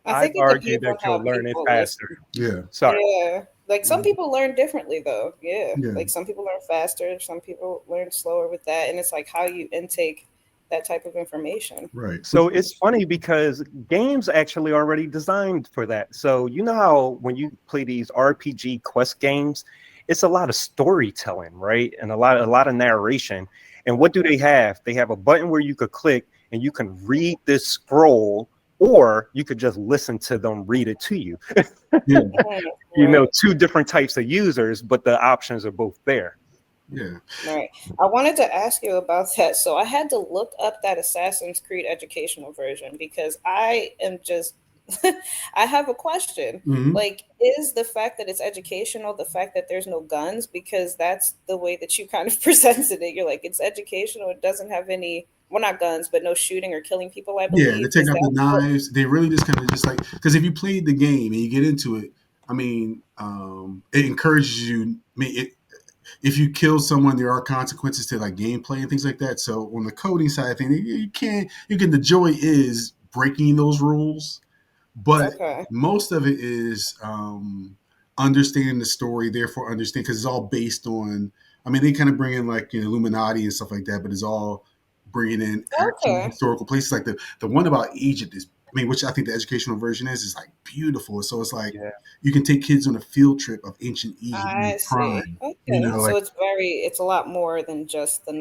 D: I think
C: I'd
D: it
C: argue
D: depends on
C: that you're
D: how
C: learning
D: people
C: faster.
B: Yeah.
C: Sorry.
D: Yeah. Like some people learn differently though. Yeah.
B: Yeah.
D: Like some people learn faster, some people learn slower with that. And it's like how you intake that type of information.
B: Right.
C: So it's funny because games actually already designed for that. So you know how when you play these RPG quest games, it's a lot of storytelling, right? And a lot of narration. And what do they have? They have a button where you could click and you can read this scroll, or you could just listen to them read it to you.
B: Yeah.
C: Two different types of users, but the options are both there.
B: Yeah.
D: Right. I wanted to ask you about that. So I had to look up that Assassin's Creed educational version because I am just I have a question.
B: Mm-hmm.
D: Like, is the fact that it's educational the fact that there's no guns? Because that's the way that you kind of presented it. You're like, it's educational. It doesn't have any, well, not guns, but no shooting or killing people, I believe.
B: Yeah, they take out the knives. They really just kind of just like, because if you played the game and you get into it, I mean, it encourages you. I mean, if you kill someone, there are consequences to like gameplay and things like that. So on the coding side of things, the joy is breaking those rules, but most of it is understanding the story, therefore understand, because it's all based on. I mean, they kind of bring in like Illuminati and stuff like that, but it's all bringing in actual
D: Okay.
B: historical places. Like the one about Egypt is, I mean, which I think the educational version is like beautiful. So it's like
C: Yeah.
B: you can take kids on a field trip of ancient Egypt in
D: I
B: its
D: see.
B: prime.
D: Okay. So
B: Like
D: it's a lot more than just the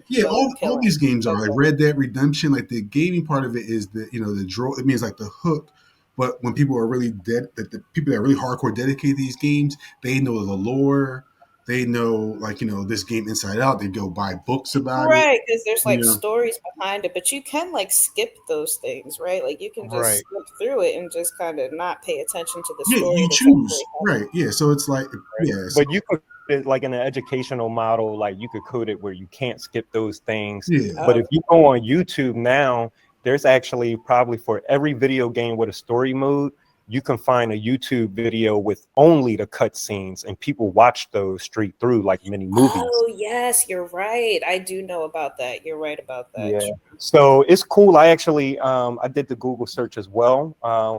B: yeah,
D: non-boat
B: all
D: killing.
B: these games are like
D: Okay.
B: Red Dead Redemption. Like the gaming part of it is the the draw. It means like the hook. But when people are really that the people that are really hardcore dedicate these games, they know the lore. They know like this game inside out. They go buy books about it.
D: Right, because there's
B: You
D: like
B: know,
D: stories behind it, but you can like skip those things, right? Like you can just
C: Right.
D: skip through it and just kind of not pay attention to the
B: yeah,
D: story
B: you
D: that's
B: choose
D: actually happening.
B: right. Yeah, so it's like
C: Right.
B: yeah, so,
C: But you could like in an educational model, like you could code it where you can't skip those things.
B: yeah.
C: But if
D: Okay.
C: you go on YouTube now, there's actually probably for every video game with a story mode, you can find a YouTube video with only the cutscenes, and people watch those straight through like mini movies.
D: Oh, yes, you're right. I do know about that. You're right about that.
C: Yeah. So it's cool. I actually I did the Google search as well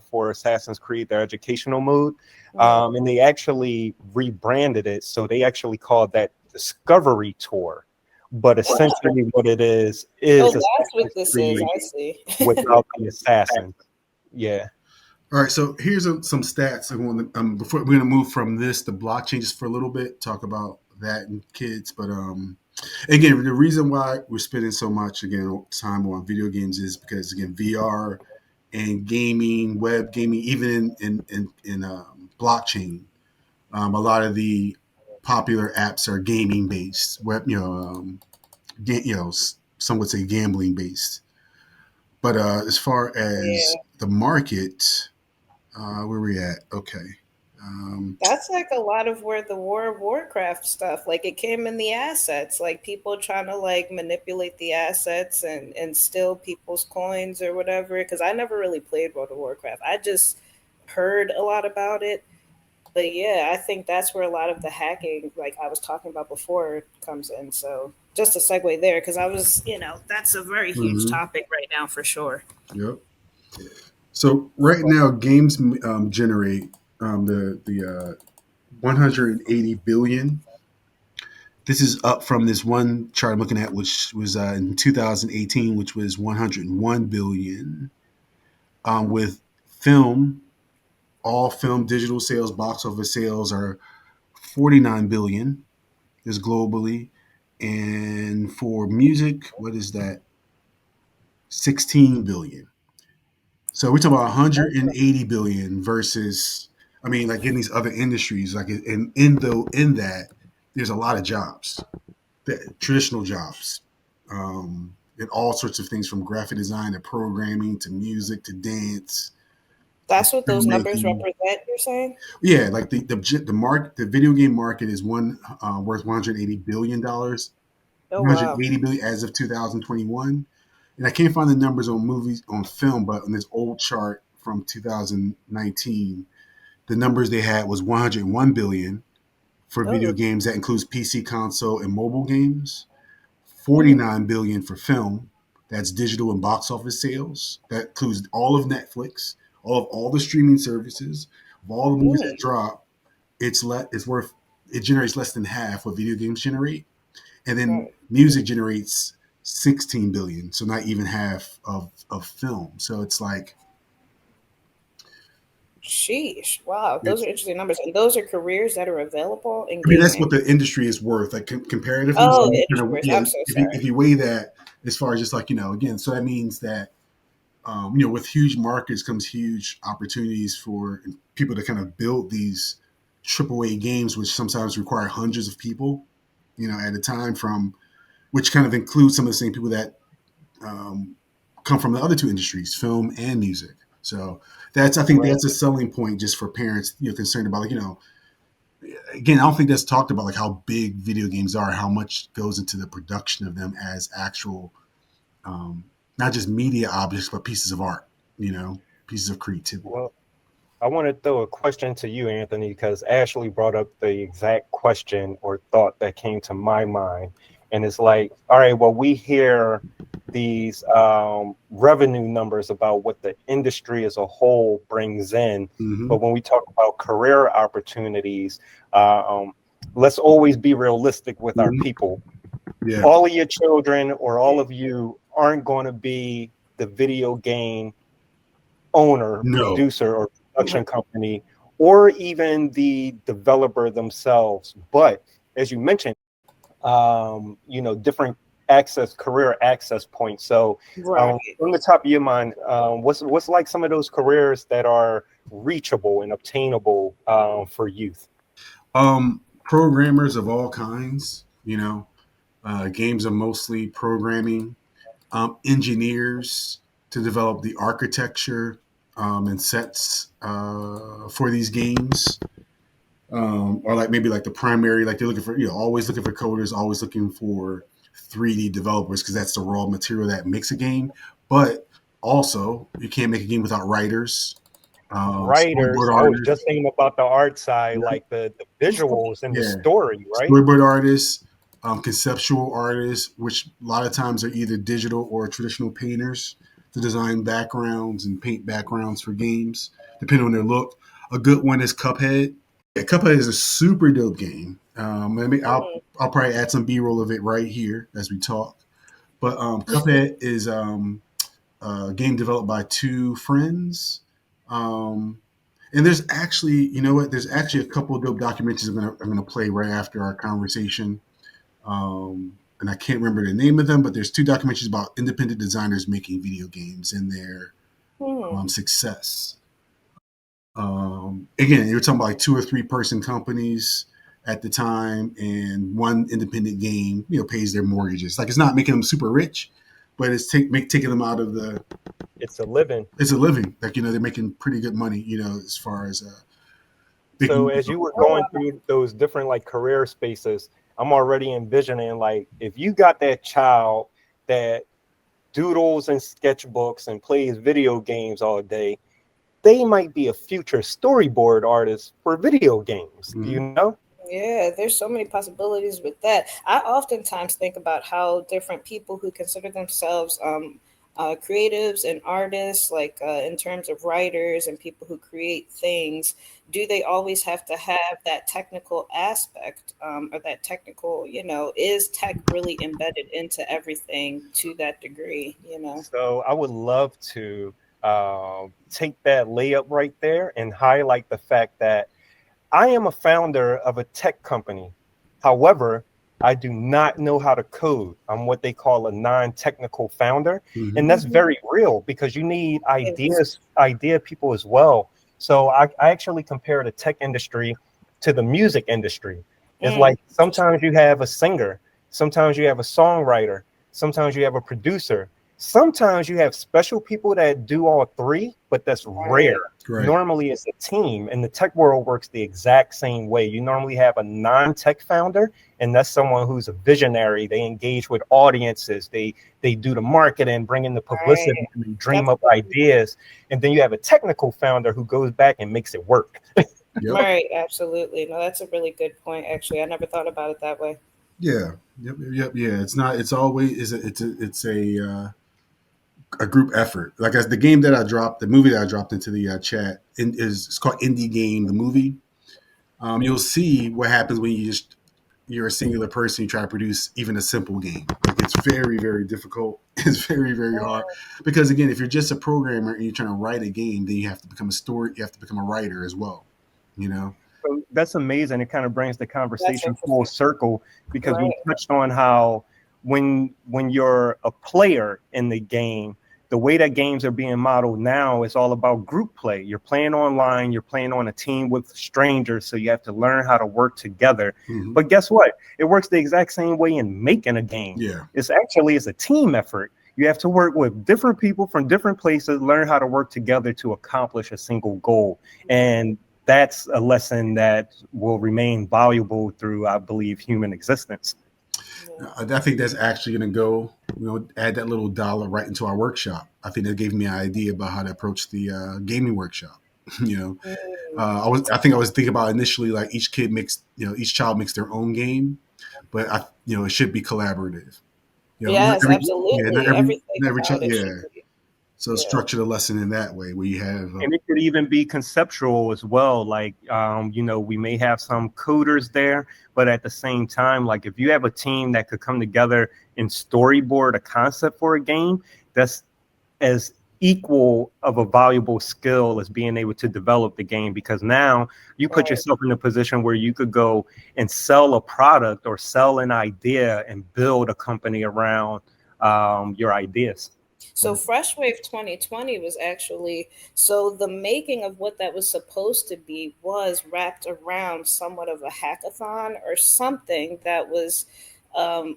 C: for Assassin's Creed, their educational mode.
D: Mhm.
C: And they actually rebranded it. So they actually called that Discovery Tour. But essentially what it is
D: Oh, that's what
C: Assassin's
D: this is.
C: Creed
D: I see.
C: without the assassin. Yeah.
B: All right, so here's some stats. Before we're gonna move from this to blockchain just for a little bit, talk about that and kids. But again, the reason why we're spending so much time on video games is because again, VR and gaming, web gaming, even in blockchain, a lot of the popular apps are gaming based. Some would say gambling based. But as far as
D: Yeah.
B: the market, where we at? Okay. Um,
D: That's like a lot of where the War of Warcraft stuff, like it came in the assets, like people trying to like manipulate the assets and steal people's coins or whatever. Because I never really played World of Warcraft. I just heard a lot about it. But yeah, I think that's where a lot of the hacking, like I was talking about before, comes in. So just a segue there, because that's a very huge
B: mhm,
D: topic right now for sure.
B: Yep. So right now, games generate the 180 billion. This is up from this one chart I'm looking at, which was in 2018, which was 101 billion. With film, all film digital sales, box office sales are 49 billion is globally. And for music, what is that? 16 billion. So we're talking about 180 billion versus, I mean, like in these other industries, like in that, there's a lot of jobs, traditional jobs, and all sorts of things from graphic design to programming to music to dance to
D: That's what those numbers
B: filmmaking.
D: represent, you're saying?
B: Yeah, like the video game market is worth 180 billion dollars,
D: Oh, wow.
B: 180 billion as of 2021. And I can't find the numbers on movies on film, but on this old chart from 2019, the numbers they had was 101 billion for video
D: Oh,
B: games. That includes PC, console, and mobile games.
D: mm,
B: 49 billion for film. That's digital and box office sales. That includes all of Netflix, all the streaming services, of all the movies that
D: mm,
B: drop. It's worth it generates less than half what video games generate, and then
D: right.
B: music generates 16 billion, so not even half of film. So it's like
D: Sheesh. Wow. Those
B: it's
D: are interesting numbers. And those are careers that are available in
B: I mean that's what
D: gaming.
B: the industry is worth, like comparatively. So
D: Oh, the
B: kind
D: industry
B: of
D: words.
B: yeah,
D: I'm so
B: if
D: sorry.
B: you weigh that as far as just like again, so that means that with huge markets comes huge opportunities for people to kind of build these AAA games, which sometimes require hundreds of people, at a time, from which kind of includes some of the same people that um, come from the other two industries, film and music. So I think
C: Right.
B: that's a selling point just for parents, concerned about again, I don't think that's talked about like how big video games are, how much goes into the production of them as actual, um, not just media objects, but pieces of art, pieces of creativity.
C: Well, I want to throw a question to you, Anthony, because Ashley brought up the exact question or thought that came to my mind. And it's like, all right, well, we hear these revenue numbers about what the industry as a whole brings in.
B: Mhm.
C: But when we talk about career opportunities, let's always be realistic with our
B: Mhm.
C: people.
B: Yeah.
C: All of your children or all of you aren't going to be the video game owner,
B: No.
C: producer, or production company, or even the developer themselves. But as you mentioned, different career access points. So
D: Right.
C: from the top of your mind, what's like some of those careers that are reachable and obtainable for youth?
B: Programmers of all kinds, games are mostly programming. Engineers to develop the architecture and sets for these games. Or like maybe like the primary, like they're looking for, always looking for coders, always looking for 3D developers because that's the raw material that makes a game. But also, you can't make a game without writers,
C: Writers,
B: storyboard
C: I was
B: artists,
C: just thinking about the art side,
B: yeah,
C: like the visuals and the
B: yeah,
C: story, right?
B: storyboard artists, conceptual artists, which a lot of times are either digital or traditional painters to design backgrounds and paint backgrounds for games, depending on their look. A good one is CupHead. Yeah, Cuphead is a super dope game. Maybe I'll probably add some B-roll of it right here as we talk. But Cuphead is a game developed by two friends. Um, and there's actually, you know what? There's actually a couple of dope documentaries I'm gonna play right after our conversation. And I can't remember the name of them, but there's two documentaries about independent designers making video games and their success. Again, you're talking about like 2 or 3 person companies at the time, and one independent game, pays their mortgages. Like it's not making them super rich, but it's taking them out of the.
C: It's a living.
B: It's a living. Like they're making pretty good money. As far as
C: So as you were going through those different like career spaces, I'm already envisioning like if you got that child that doodles and sketchbooks and plays video games all day, they might be a future storyboard artist for video games.
B: Mhm.
C: You know?
D: Yeah, there's so many possibilities with that. I oftentimes think about how different people who consider themselves creatives and artists, like in terms of writers and people who create things, do they always have to have that technical aspect or that technical, is tech really embedded into everything to that degree?
C: So I would love to take that layup right there and highlight the fact that I am a founder of a tech company. However, I do not know how to code. I'm what they call a non-technical founder. And that's very real because you need idea people as well. So I actually compare the tech industry to the music industry. It's like sometimes you have a singer, sometimes you have a songwriter, sometimes you have a producer. Sometimes you have special people that do all three, but that's rare.
B: Right.
C: Normally it's a team, and the tech world works the exact same way. You normally have a non-tech founder, and that's someone who's a visionary. They engage with audiences, they do the marketing, bring in the publicity, and they dream up ideas. And then you have a technical founder who goes back and makes it work.
B: Yep.
D: Right, absolutely. No, that's a really good point. Actually, I never thought about it that way.
B: Yeah. Yep. Yeah. It's not. It's always. It's a group effort. Like as the game that I dropped, the movie that I dropped into the chat is it's called Indie Game, the movie. You'll see what happens when you're a singular person. You try to produce even a simple game. Like it's very very difficult. It's very very hard because again, if you're just a programmer and you're trying to write a game, then you have to become a story. You have to become a writer as well.
C: So that's amazing. It kind of brings the conversation full
D: interesting.
C: circle because we
D: Right.
C: touched on how when you're a player in the game, the way that games are being modeled now is all about group play. You're playing online, you're playing on a team with strangers, so you have to learn how to work together. But guess what? It works the exact same way in making a game.
B: Yeah.
C: It's a team effort. You have to work with different people from different places, learn how to work together to accomplish a single goal. And that's a lesson that will remain valuable through, I believe, human existence.
B: I think that's actually going to go, add that little dollar right into our workshop. I think that gave me an idea about how to approach the gaming workshop. I think I was thinking about initially like each kid makes, each child makes their own game, but it should be collaborative. You know, not
D: Yes,
B: every yeah,
D: absolutely. Everything
B: not every
D: about it should
B: yeah.
D: be.
B: So
D: Yeah.
B: structure the lesson in that way where you have
C: And it could even be conceptual as well. Like, we may have some coders there, but at the same time, like if you have a team that could come together and storyboard a concept for a game, that's as equal of a valuable skill as being able to develop the game, because now you put
D: Right.
C: yourself in a position where you could go and sell a product or sell an idea and build a company around your ideas.
D: So Freshwave 2020 was actually, so the making of what that was supposed to be was wrapped around somewhat of a hackathon or something that was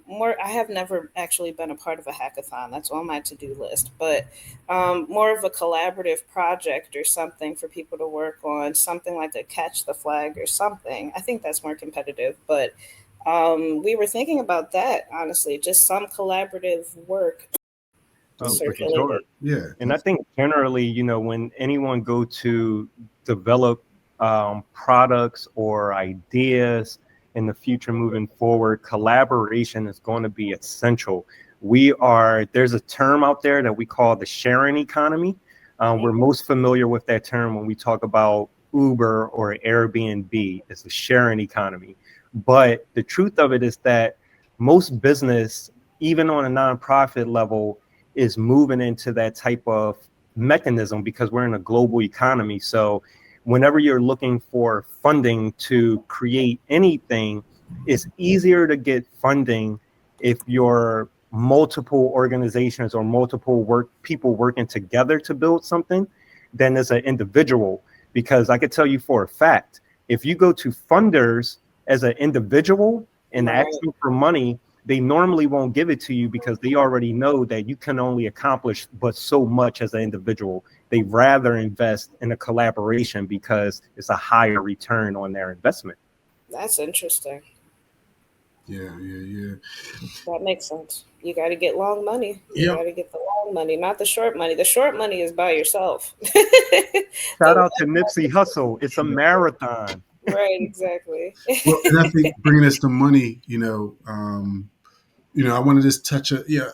D: more. I have never actually been a part of a hackathon. That's on my to-do list, but more of a collaborative project or something for people to work on, something like a catch the flag or something. I think that's more competitive, but we were thinking about that, honestly, just some collaborative work
C: Oh, for
D: circulated.
C: sure.
B: yeah.
C: And I think generally, when anyone go to develop products or ideas in the future moving forward, collaboration is going to be essential. There's a term out there that we call the sharing economy. We're most familiar with that term when we talk about Uber or Airbnb. It's the sharing economy. But the truth of it is that most business, even on a nonprofit level, is moving into that type of mechanism because we're in a global economy. So whenever you're looking for funding to create anything, it's easier to get funding if you're multiple organizations or multiple people working together to build something than as an individual. Because I could tell you for a fact, if you go to funders as an individual and ask
D: Right.
C: them for money, they normally won't give it to you because they already know that you can only accomplish but so much as an individual. They rather invest in a collaboration because it's a higher return on their investment.
D: That's interesting.
B: Yeah.
D: That makes sense. You got to get long money. You
B: Yep.
D: got to get the long money, not the short money. The short money is by yourself.
C: Shout
D: The
C: out to Nipsey Hussle. It's a marathon.
D: right, exactly.
B: Well, and I think bringing us to money, I want to just touch a yeah.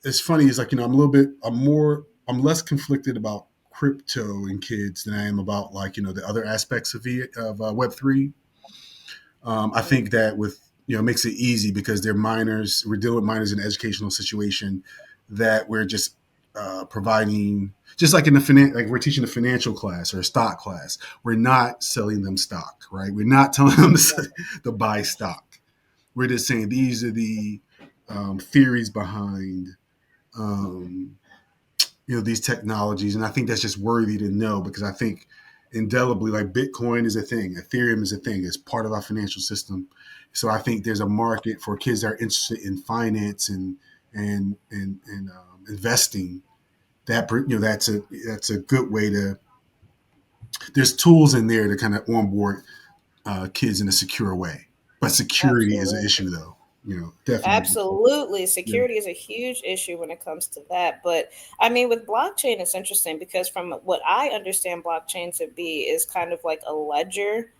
B: It's funny. It's like I'm less conflicted about crypto and kids than I am about like the other aspects of Web3. I think that with it makes it easy because they're minors. We're dealing with minors in an educational situation that we're just providing, just like in like we're teaching a financial class or a stock class. We're not selling them stock, right? We're not telling them to buy stock. We're just saying these are the theories behind um, these technologies, and I think that's just worthy to know because I think indelibly, like Bitcoin is a thing, Ethereum is a thing, it's part of our financial system. So I think there's a market for kids that are interested in finance and investing. That's a good way to. There's tools in there to kind of onboard kids in a secure way, but security is an
D: Absolutely.
B: issue though. Definitely.
D: Absolutely.
B: Yeah.
D: Security is a huge issue when it comes to that. But I mean, with blockchain, it's interesting because from what I understand blockchain to be is kind of like a ledger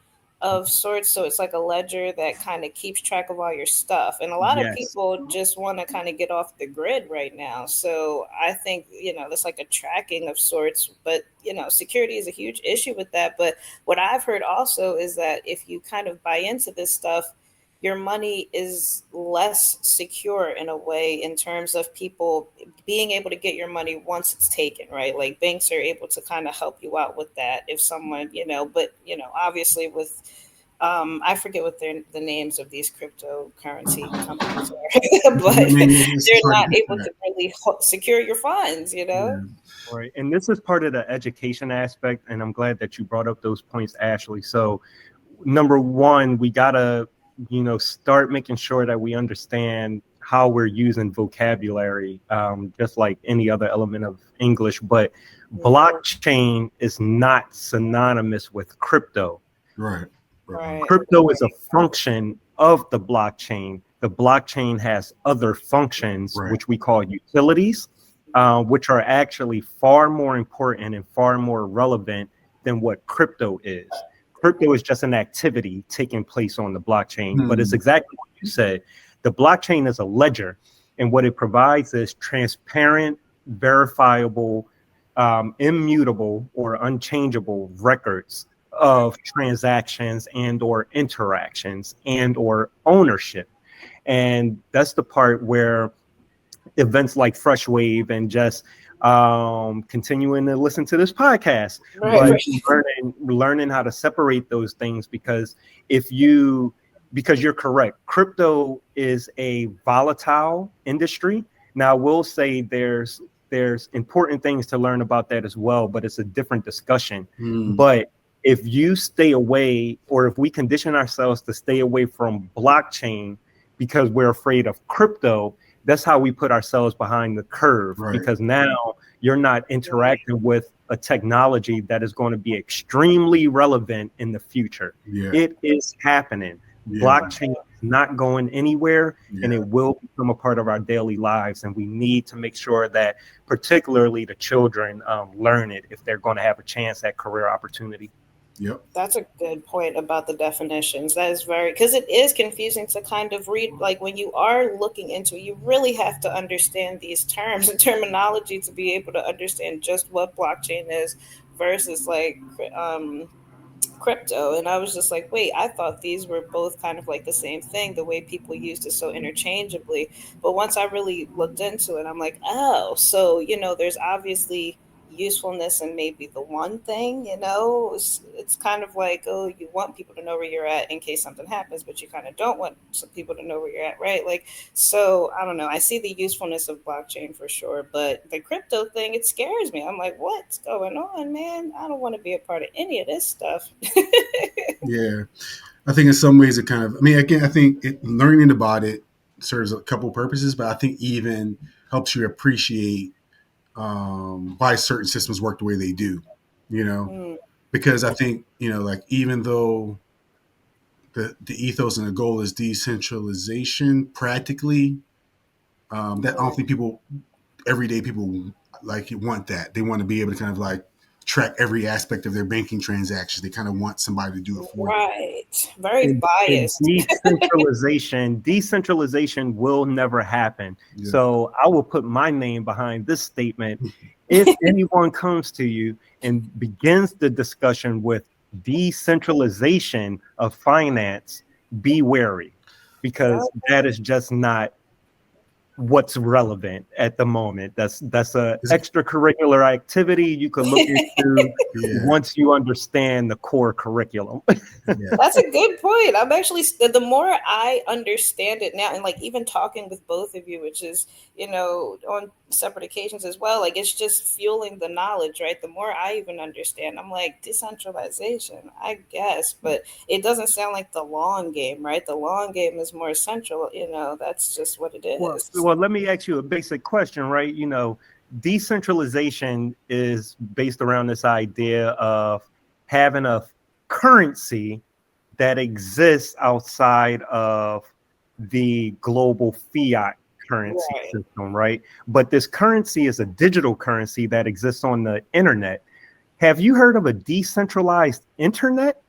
D: of sorts. So it's like a ledger that kind of keeps track of all your stuff. And a lot of
C: Yes.
D: people just want to kind of get off the grid right now. So I think, that's like a tracking of sorts. But, security is a huge issue with that. But what I've heard also is that if you kind of buy into this stuff, your money is less secure in a way in terms of people being able to get your money once it's taken, right? Like banks are able to kind of help you out with that if someone, but obviously with I forget what the names of these cryptocurrency companies are, but
B: I mean, it's
D: they're
B: hard to
D: not
B: get
D: able
B: that.
D: to really secure your funds.
B: Yeah.
C: Right. And this is part of the education aspect. And I'm glad that you brought up those points, Ashley. So, number one, we got to, start making sure that we understand how we're using vocabulary, just like any other element of English. But blockchain is not synonymous with crypto.
B: Right.
D: Right.
C: Crypto is a function of the blockchain. The blockchain has other functions,
B: Right.
C: which we call utilities, which are actually far more important and far more relevant than what crypto is. Crypto is just an activity taking place on the blockchain, but it's exactly what you said. The blockchain is a ledger. And what it provides is transparent, verifiable, immutable or unchangeable records of transactions and or interactions and or ownership. And that's the part where events like Freshwave and just continuing to listen to this podcast,
D: Right,
C: but
D: right.
C: learning how to separate those things, because because you're correct, crypto is a volatile industry. Now, I will say there's important things to learn about that as well, but it's a different discussion. But if you stay away, or if we condition ourselves to stay away from blockchain because we're afraid of crypto, that's how we put ourselves behind the curve,
B: Right.
C: because now you're not interacting with a technology that is going to be extremely relevant in the future.
B: Yeah.
C: It is happening.
B: Yeah.
C: Blockchain is not going anywhere, and
B: Yeah.
C: it will become a part of our daily lives. And we need to make sure that particularly the children learn it if they're going to have a chance at career opportunity.
B: Yep.
D: That's a good point about the definitions. That is very, because it is confusing to kind of read. Like when you are looking into it, you really have to understand these terms and terminology to be able to understand just what blockchain is versus like crypto. And I was just like, wait, I thought these were both kind of like the same thing, the way people used it so interchangeably. But once I really looked into it, I'm like, oh, so, there's obviously usefulness in maybe the one thing, it's kind of like, oh, you want people to know where you're at in case something happens, but you kind of don't want some people to know where you're at, right? Like, so I don't know. I see the usefulness of blockchain for sure, but the crypto thing, it scares me. I'm like, what's going on, man? I don't want to be a part of any of this stuff.
B: Yeah. I think in some ways it kind of, I mean, again, I think learning about it serves a couple purposes, but I think even helps you appreciate why certain systems work the way they do,
D: Mm,
B: because I think, like even though the ethos and the goal is decentralization, practically, that I don't think everyday people like want that. They want to be able to kind of like track every aspect of their banking transactions. They kind of want somebody to do it for them.
D: right. Very
C: In
D: biased.
C: decentralization will never happen.
B: Yeah.
C: So I will put my name behind this statement. If anyone comes to you and begins the discussion with decentralization of finance, be wary, because that is just not what's relevant at the moment. That's a extracurricular activity you could look into
B: Yeah.
C: once you understand the core curriculum.
B: Yeah.
D: That's a good point. I'm actually, the more I understand it now, and like even talking with both of you, which is, on separate occasions as well, like it's just fueling the knowledge, right? The more I even understand, I'm like, decentralization, I guess, but it doesn't sound like the long game, right? The long game is more central, that's just what it is.
C: Well, let me ask you a basic question, right? Decentralization is based around this idea of having a currency that exists outside of the global fiat currency
D: Right.
C: system, right? But this currency is a digital currency that exists on the internet. Have you heard of a decentralized internet?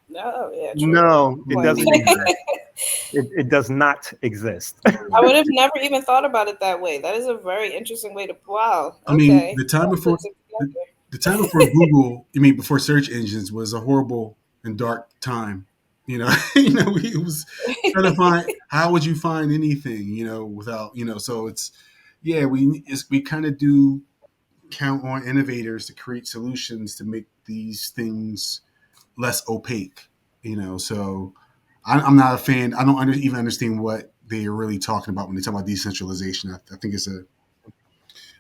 D: No, yeah, true.
C: No, it
B: Right.
C: doesn't exist. It does not exist.
D: I would have never even thought about it that way. That is a very interesting way to. Wow.
B: I mean,
D: Okay.
B: the time
D: That
B: before
D: puts it together.
B: the time before Google, before search engines was a horrible and dark time. It was trying to find how would you find anything, without, so it's we kind of do count on innovators to create solutions to make these things less opaque, So I'm not a fan. I don't even understand what they're really talking about when they talk about decentralization. I think it's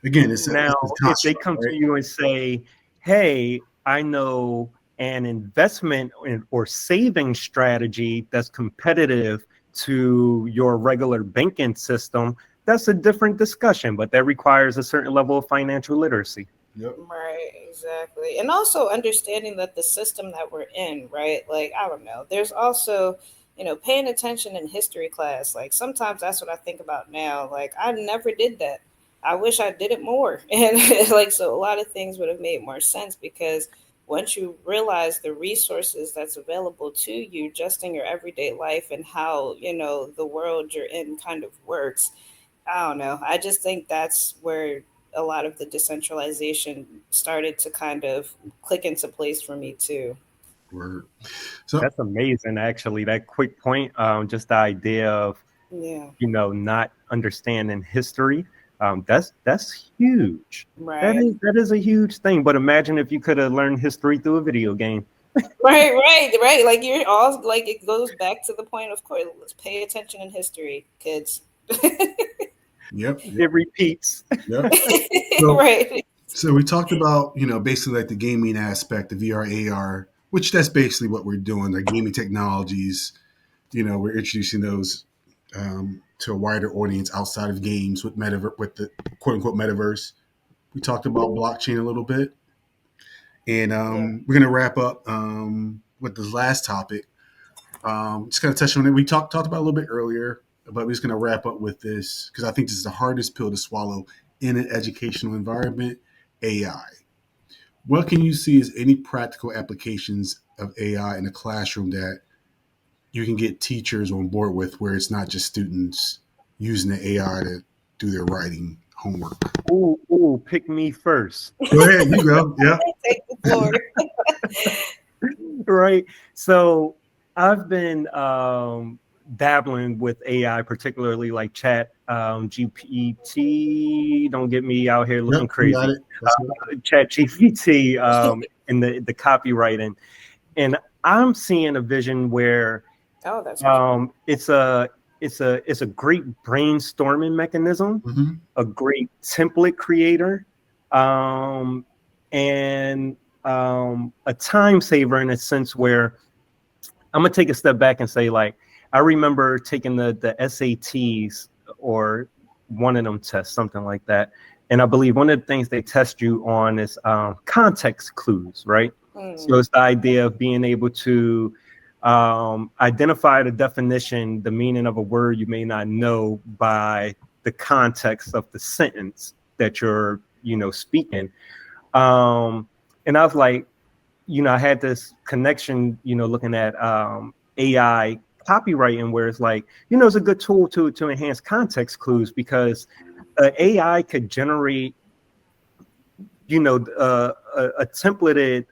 B: it's
C: Now,
B: a
C: if they
B: construct,
C: come
B: right?
C: to you and say, hey, I know an investment or saving strategy that's competitive to your regular banking system, that's a different discussion, but that requires a certain level of financial literacy.
B: Yep.
D: Right, exactly. And also understanding that the system that we're in, right? Like, I don't know. There's also, paying attention in history class. Like, sometimes that's what I think about now. Like, I never did that. I wish I did it more. And, like, so a lot of things would have made more sense because once you realize the resources that's available to you just in your everyday life and how, the world you're in kind of works, I don't know. I just think that's where a lot of the decentralization started to kind of click into place for me too.
B: Word. So
C: That's amazing, actually. That quick point, just the idea of
D: Yeah.
C: not understanding history. That's huge.
D: Right.
C: That is a huge thing. But imagine if you could have learned history through a video game.
D: Right. Like you're all like it goes back to the point of course. Let's pay attention in history, kids.
B: yep,
C: It repeats.
B: yep. So
D: Right.
B: so we talked about basically like the gaming aspect, the VR AR, which that's basically what we're doing. The gaming technologies, we're introducing those to a wider audience outside of games with with the quote unquote metaverse. We talked about blockchain a little bit, and
D: Yeah.
B: we're gonna wrap up with the last topic. Just kind of touch on it. We talked about a little bit earlier, but we're just gonna wrap up with this because I think this is the hardest pill to swallow in an educational environment. AI. What can you see as any practical applications of AI in a classroom that you can get teachers on board with, where it's not just students using the AI to do their writing homework?
C: Ooh, pick me first.
B: Go ahead, you go. Yeah.
D: Take the floor.
C: Right. So I've been dabbling with AI, particularly like Chat GPT. Don't get me out here looking
B: Yep, you got
C: crazy.
B: it. That's good.
C: Chat GPT in the copywriting, and I'm seeing a vision where
D: Oh, that's interesting.
C: it's a great brainstorming mechanism,
B: Mm-hmm.
C: a great template creator, um, and a time saver in a sense where I'm gonna take a step back and say, like, I remember taking the SATs or one of them tests, something like that. And I believe one of the things they test you on is context clues, right? So it's the idea of being able to identify the definition, the meaning of a word you may not know by the context of the sentence that you're, speaking. And I was like, I had this connection, looking at AI copywriting, where it's like, it's a good tool to enhance context clues because AI could generate, a templated,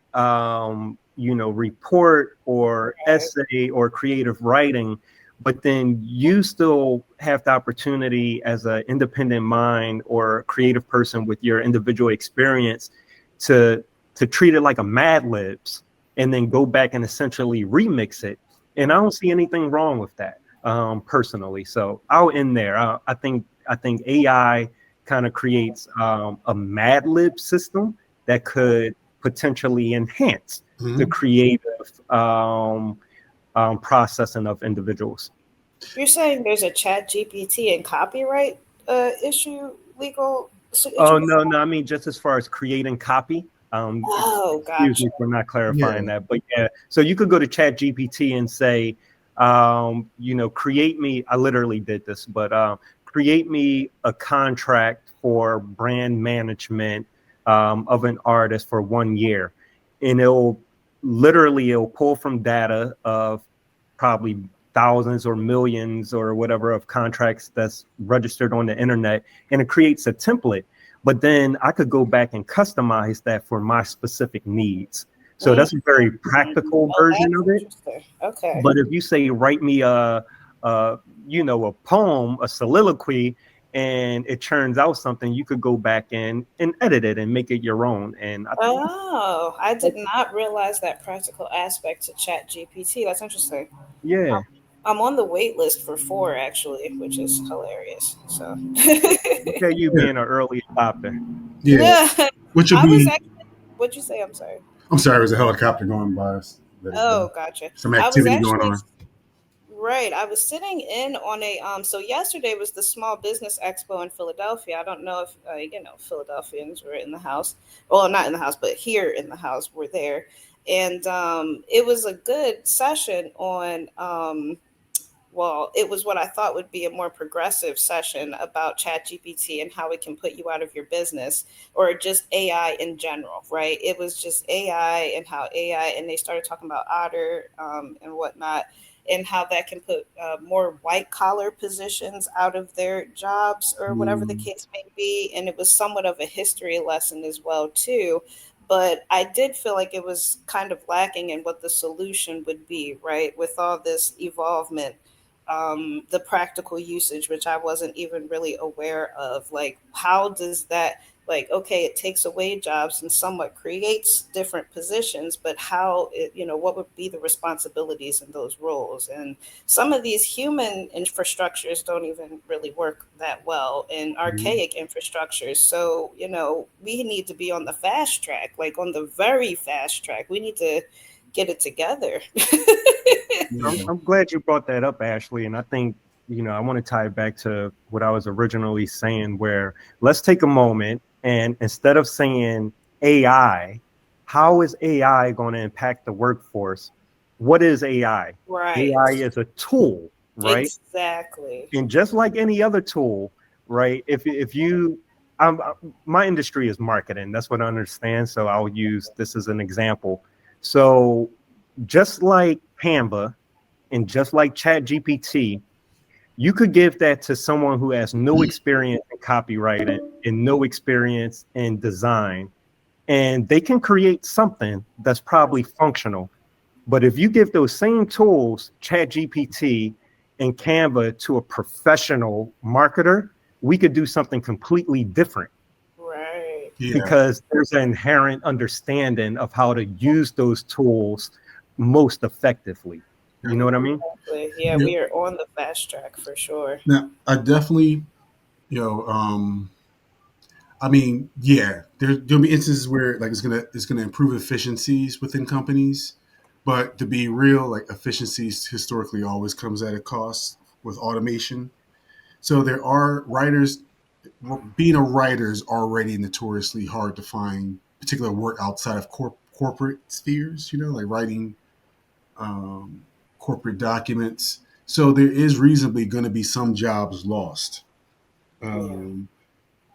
C: report or
D: Right.
C: essay or creative writing, but then you still have the opportunity as an independent mind or creative person with your individual experience to treat it like a Mad Libs and then go back and essentially remix it. And I don't see anything wrong with that, personally. So I'll end there. I think AI kind of creates a Mad Lib system that could potentially enhance the
B: Mm-hmm.
C: creative processing of individuals.
D: You're saying there's a Chat GPT and copyright issue, legal
C: Oh,
D: issue?
C: no, I mean, just as far as creating copy.
D: Oh,
C: Excuse
D: gotcha.
C: me for not
B: Yeah.
C: clarifying that, but yeah. So you could go to Chat GPT and say, create me. I literally did this, but create me a contract for brand management of an artist for 1 year, and it'll pull from data of probably thousands or millions or whatever of contracts that's registered on the internet, and it creates a template. But then I could go back and customize that for my specific needs. So
D: Mm.
C: that's a very practical
D: Oh,
C: version
D: that's
C: of it.
D: interesting. Okay.
C: But if you say, write me a poem, a soliloquy, and it churns out something, you could go back in and edit it and make it your own. And I think,
D: Oh, I did not realize that practical aspect to Chat GPT. That's interesting.
C: yeah,
D: I'm on the wait list for 4 actually, which is hilarious. So
C: look at you
B: Yeah.
C: being an early adopter.
B: Yeah.
D: yeah,
B: Which would
D: I was
B: be,
D: actually. What'd you say? I'm sorry.
B: I'm sorry, there was a helicopter going by us. There's
D: Oh, gotcha.
B: some
D: I was
B: activity going
D: actually
B: on.
D: right. I was sitting in on a so yesterday was the Small Business Expo in Philadelphia. I don't know if Philadelphians were in the house. Well, not in the house, but here in the house were there. And it was a good session on well, it was what I thought would be a more progressive session about ChatGPT and how it can put you out of your business, or just AI in general, right? It was just AI and how AI, and they started talking about Otter and whatnot, and how that can put more white collar positions out of their jobs or whatever the
B: Mm.
D: case may be. And it was somewhat of a history lesson as well too, but I did feel like it was kind of lacking in what the solution would be, right? With all this evolvement, the practical usage, which I wasn't even really aware of. Like, how does that, like, okay, it takes away jobs and somewhat creates different positions, but how, what would be the responsibilities in those roles? And some of these human infrastructures don't even really work that well in
B: Mhm.
D: archaic infrastructures. So, we need to be on the fast track, like on the very fast track. We need to get it together.
B: Yeah.
C: I'm glad you brought that up, Ashley. And I think, I want to tie it back to what I was originally saying, where let's take a moment and instead of saying AI, how is AI going to impact the workforce? What is AI?
D: Right.
C: AI is a tool, right?
D: Exactly.
C: And just like any other tool, right? If you, I'm, my industry is marketing. That's what I understand. So I'll use this as an example. So just like Canva and just like Chat GPT, you could give that to someone who has no experience in copywriting and no experience in design, and they can create something that's probably functional. But if you give those same tools, Chat GPT and Canva, to a professional marketer, we could do something completely different
D: Right.
B: Yeah.
C: because there's an inherent understanding of how to use those tools most effectively. You know what I mean?
D: Exactly. Yeah,
B: Yeah.
D: we are on the fast track for sure.
B: Now, I definitely, you know, I mean, yeah, there'll be instances where like it's gonna improve efficiencies within companies, but to be real, like efficiencies historically always comes at a cost with automation. So there are writers. Being a writer is already notoriously hard to find particular work outside of corporate spheres. You know, like writing um, corporate documents. So there is reasonably going to be some jobs lost.
D: Yeah.
B: Um,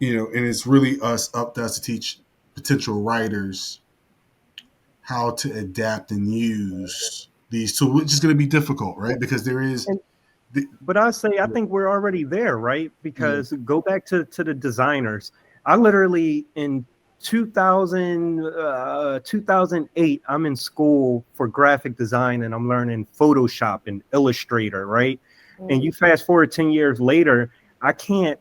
B: and it's really up to us to teach potential writers how to adapt and use these tools, which is going to be difficult, right? Because there is,
C: And
B: the,
C: but I say I think we're already there, right?
B: yeah,
C: Because go back to the designers. I literally in 2008, I'm in school for graphic design and I'm learning Photoshop and Illustrator, right? And
D: Mm.
C: you fast forward 10 years later, I can't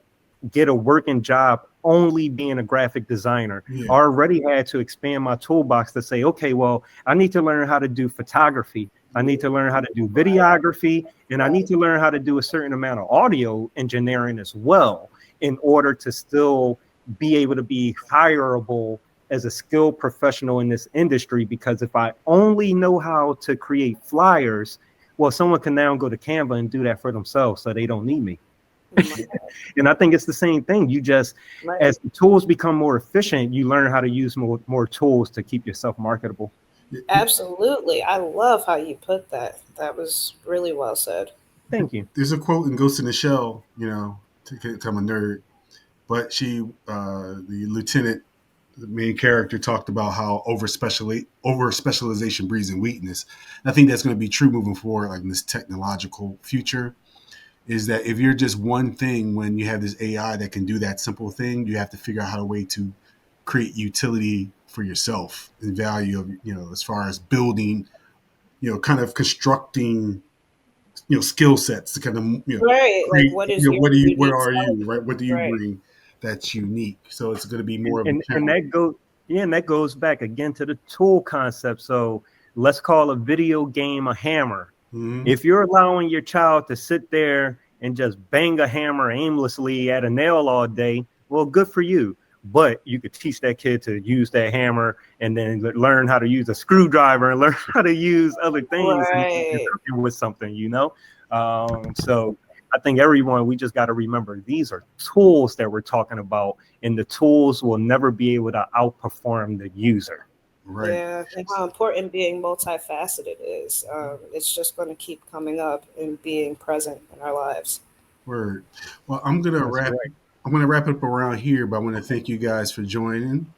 C: get a working job only being a graphic designer. I
B: yeah,
C: already had to expand my toolbox to say, okay, well, I need to learn how to do photography. I need to learn how to do videography, and I need to learn how to do a certain amount of audio engineering as well in order to still be able to be hireable as a skilled professional in this industry. Because if I only know how to create flyers, well, someone can now go to Canva and do that for themselves, so they don't need me.
D: Right.
C: And I think it's the same thing. You just,
D: Right.
C: as the tools become more efficient, you learn how to use more tools to keep yourself marketable.
D: Absolutely. I love how you put that. That was really well said.
C: Thank you.
B: there's a quote in Ghost in the Shell, to I'm a nerd, but the lieutenant, the main character, talked about how over specialization breeds in weakness. And I think that's going to be true moving forward, like in this technological future. Is that if you're just one thing, when you have this AI that can do that simple thing, you have to figure out how to way to create utility for yourself and value of as far as building, kind of constructing skill sets to kind of
D: Right. Like,
B: create,
D: what is your
B: what
D: unique
B: are
D: selling
B: you, right, what do
D: point?
B: you
D: Right.
B: bring that's unique. So it's going to be more of a
C: And
B: challenge.
C: that goes, yeah, and that goes back again to the tool concept. So let's call a video game a hammer.
B: Mm-hmm.
C: If you're allowing your child to sit there and just bang a hammer aimlessly at a nail all day, well, good for you. But you could teach that kid to use that hammer and then learn how to use a screwdriver and learn how to use other things, and you're
D: Right.
C: cooking with something, you know? So I think everyone, we just got to remember these are tools that we're talking about, and the tools will never be able to outperform the user.
B: Right.
D: Yeah, and how important being multifaceted is. It's just going to keep coming up and being present in our lives.
B: Word. Well, I'm gonna
C: That's
B: wrap.
C: right.
B: I'm gonna wrap it up around here, but I want to thank you guys for joining.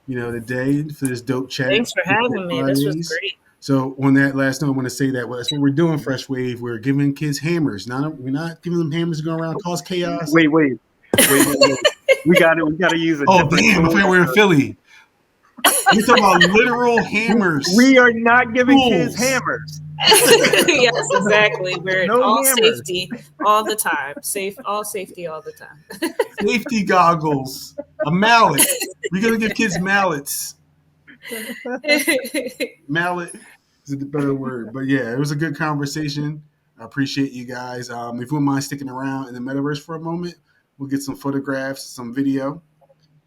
B: Today for this dope chat.
D: Thanks for having me. This was
B: Fridays.
D: great.
B: So on that last note, I want to say that that's what we're doing. Freshwave. We're giving kids hammers. We're not giving them hammers to go around cause chaos.
C: Wait. We gotta use a
B: Oh
C: different
B: damn! I
C: tool.
B: forgot we're in Philly. We talk about literal hammers,
C: We are not giving kids
B: tools.
C: hammers.
D: Yes, exactly. We're
C: No
D: all
C: hammers.
D: safety all the time. All safety all the time.
B: Safety goggles, a mallet. We're gonna give kids mallets. Mallet is a better word, but yeah, it was a good conversation. I appreciate you guys. If you wouldn't mind sticking around in the metaverse for a moment, we'll get some photographs, some video,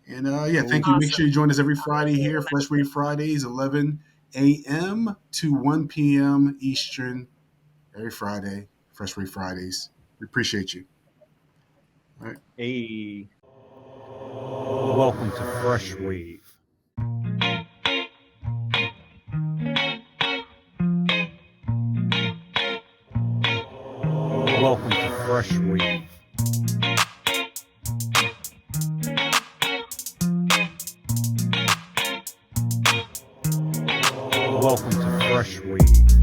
B: and yeah, thank you. Make
D: Awesome.
B: sure you join us every Friday here, Freshwave Fridays, 11 a.m. to 1 p.m. Eastern, every Friday. Freshwave Fridays. We appreciate you. All right.
C: Hey.
A: Welcome to Freshwave. Welcome to Freshwave. Welcome to Freshwave.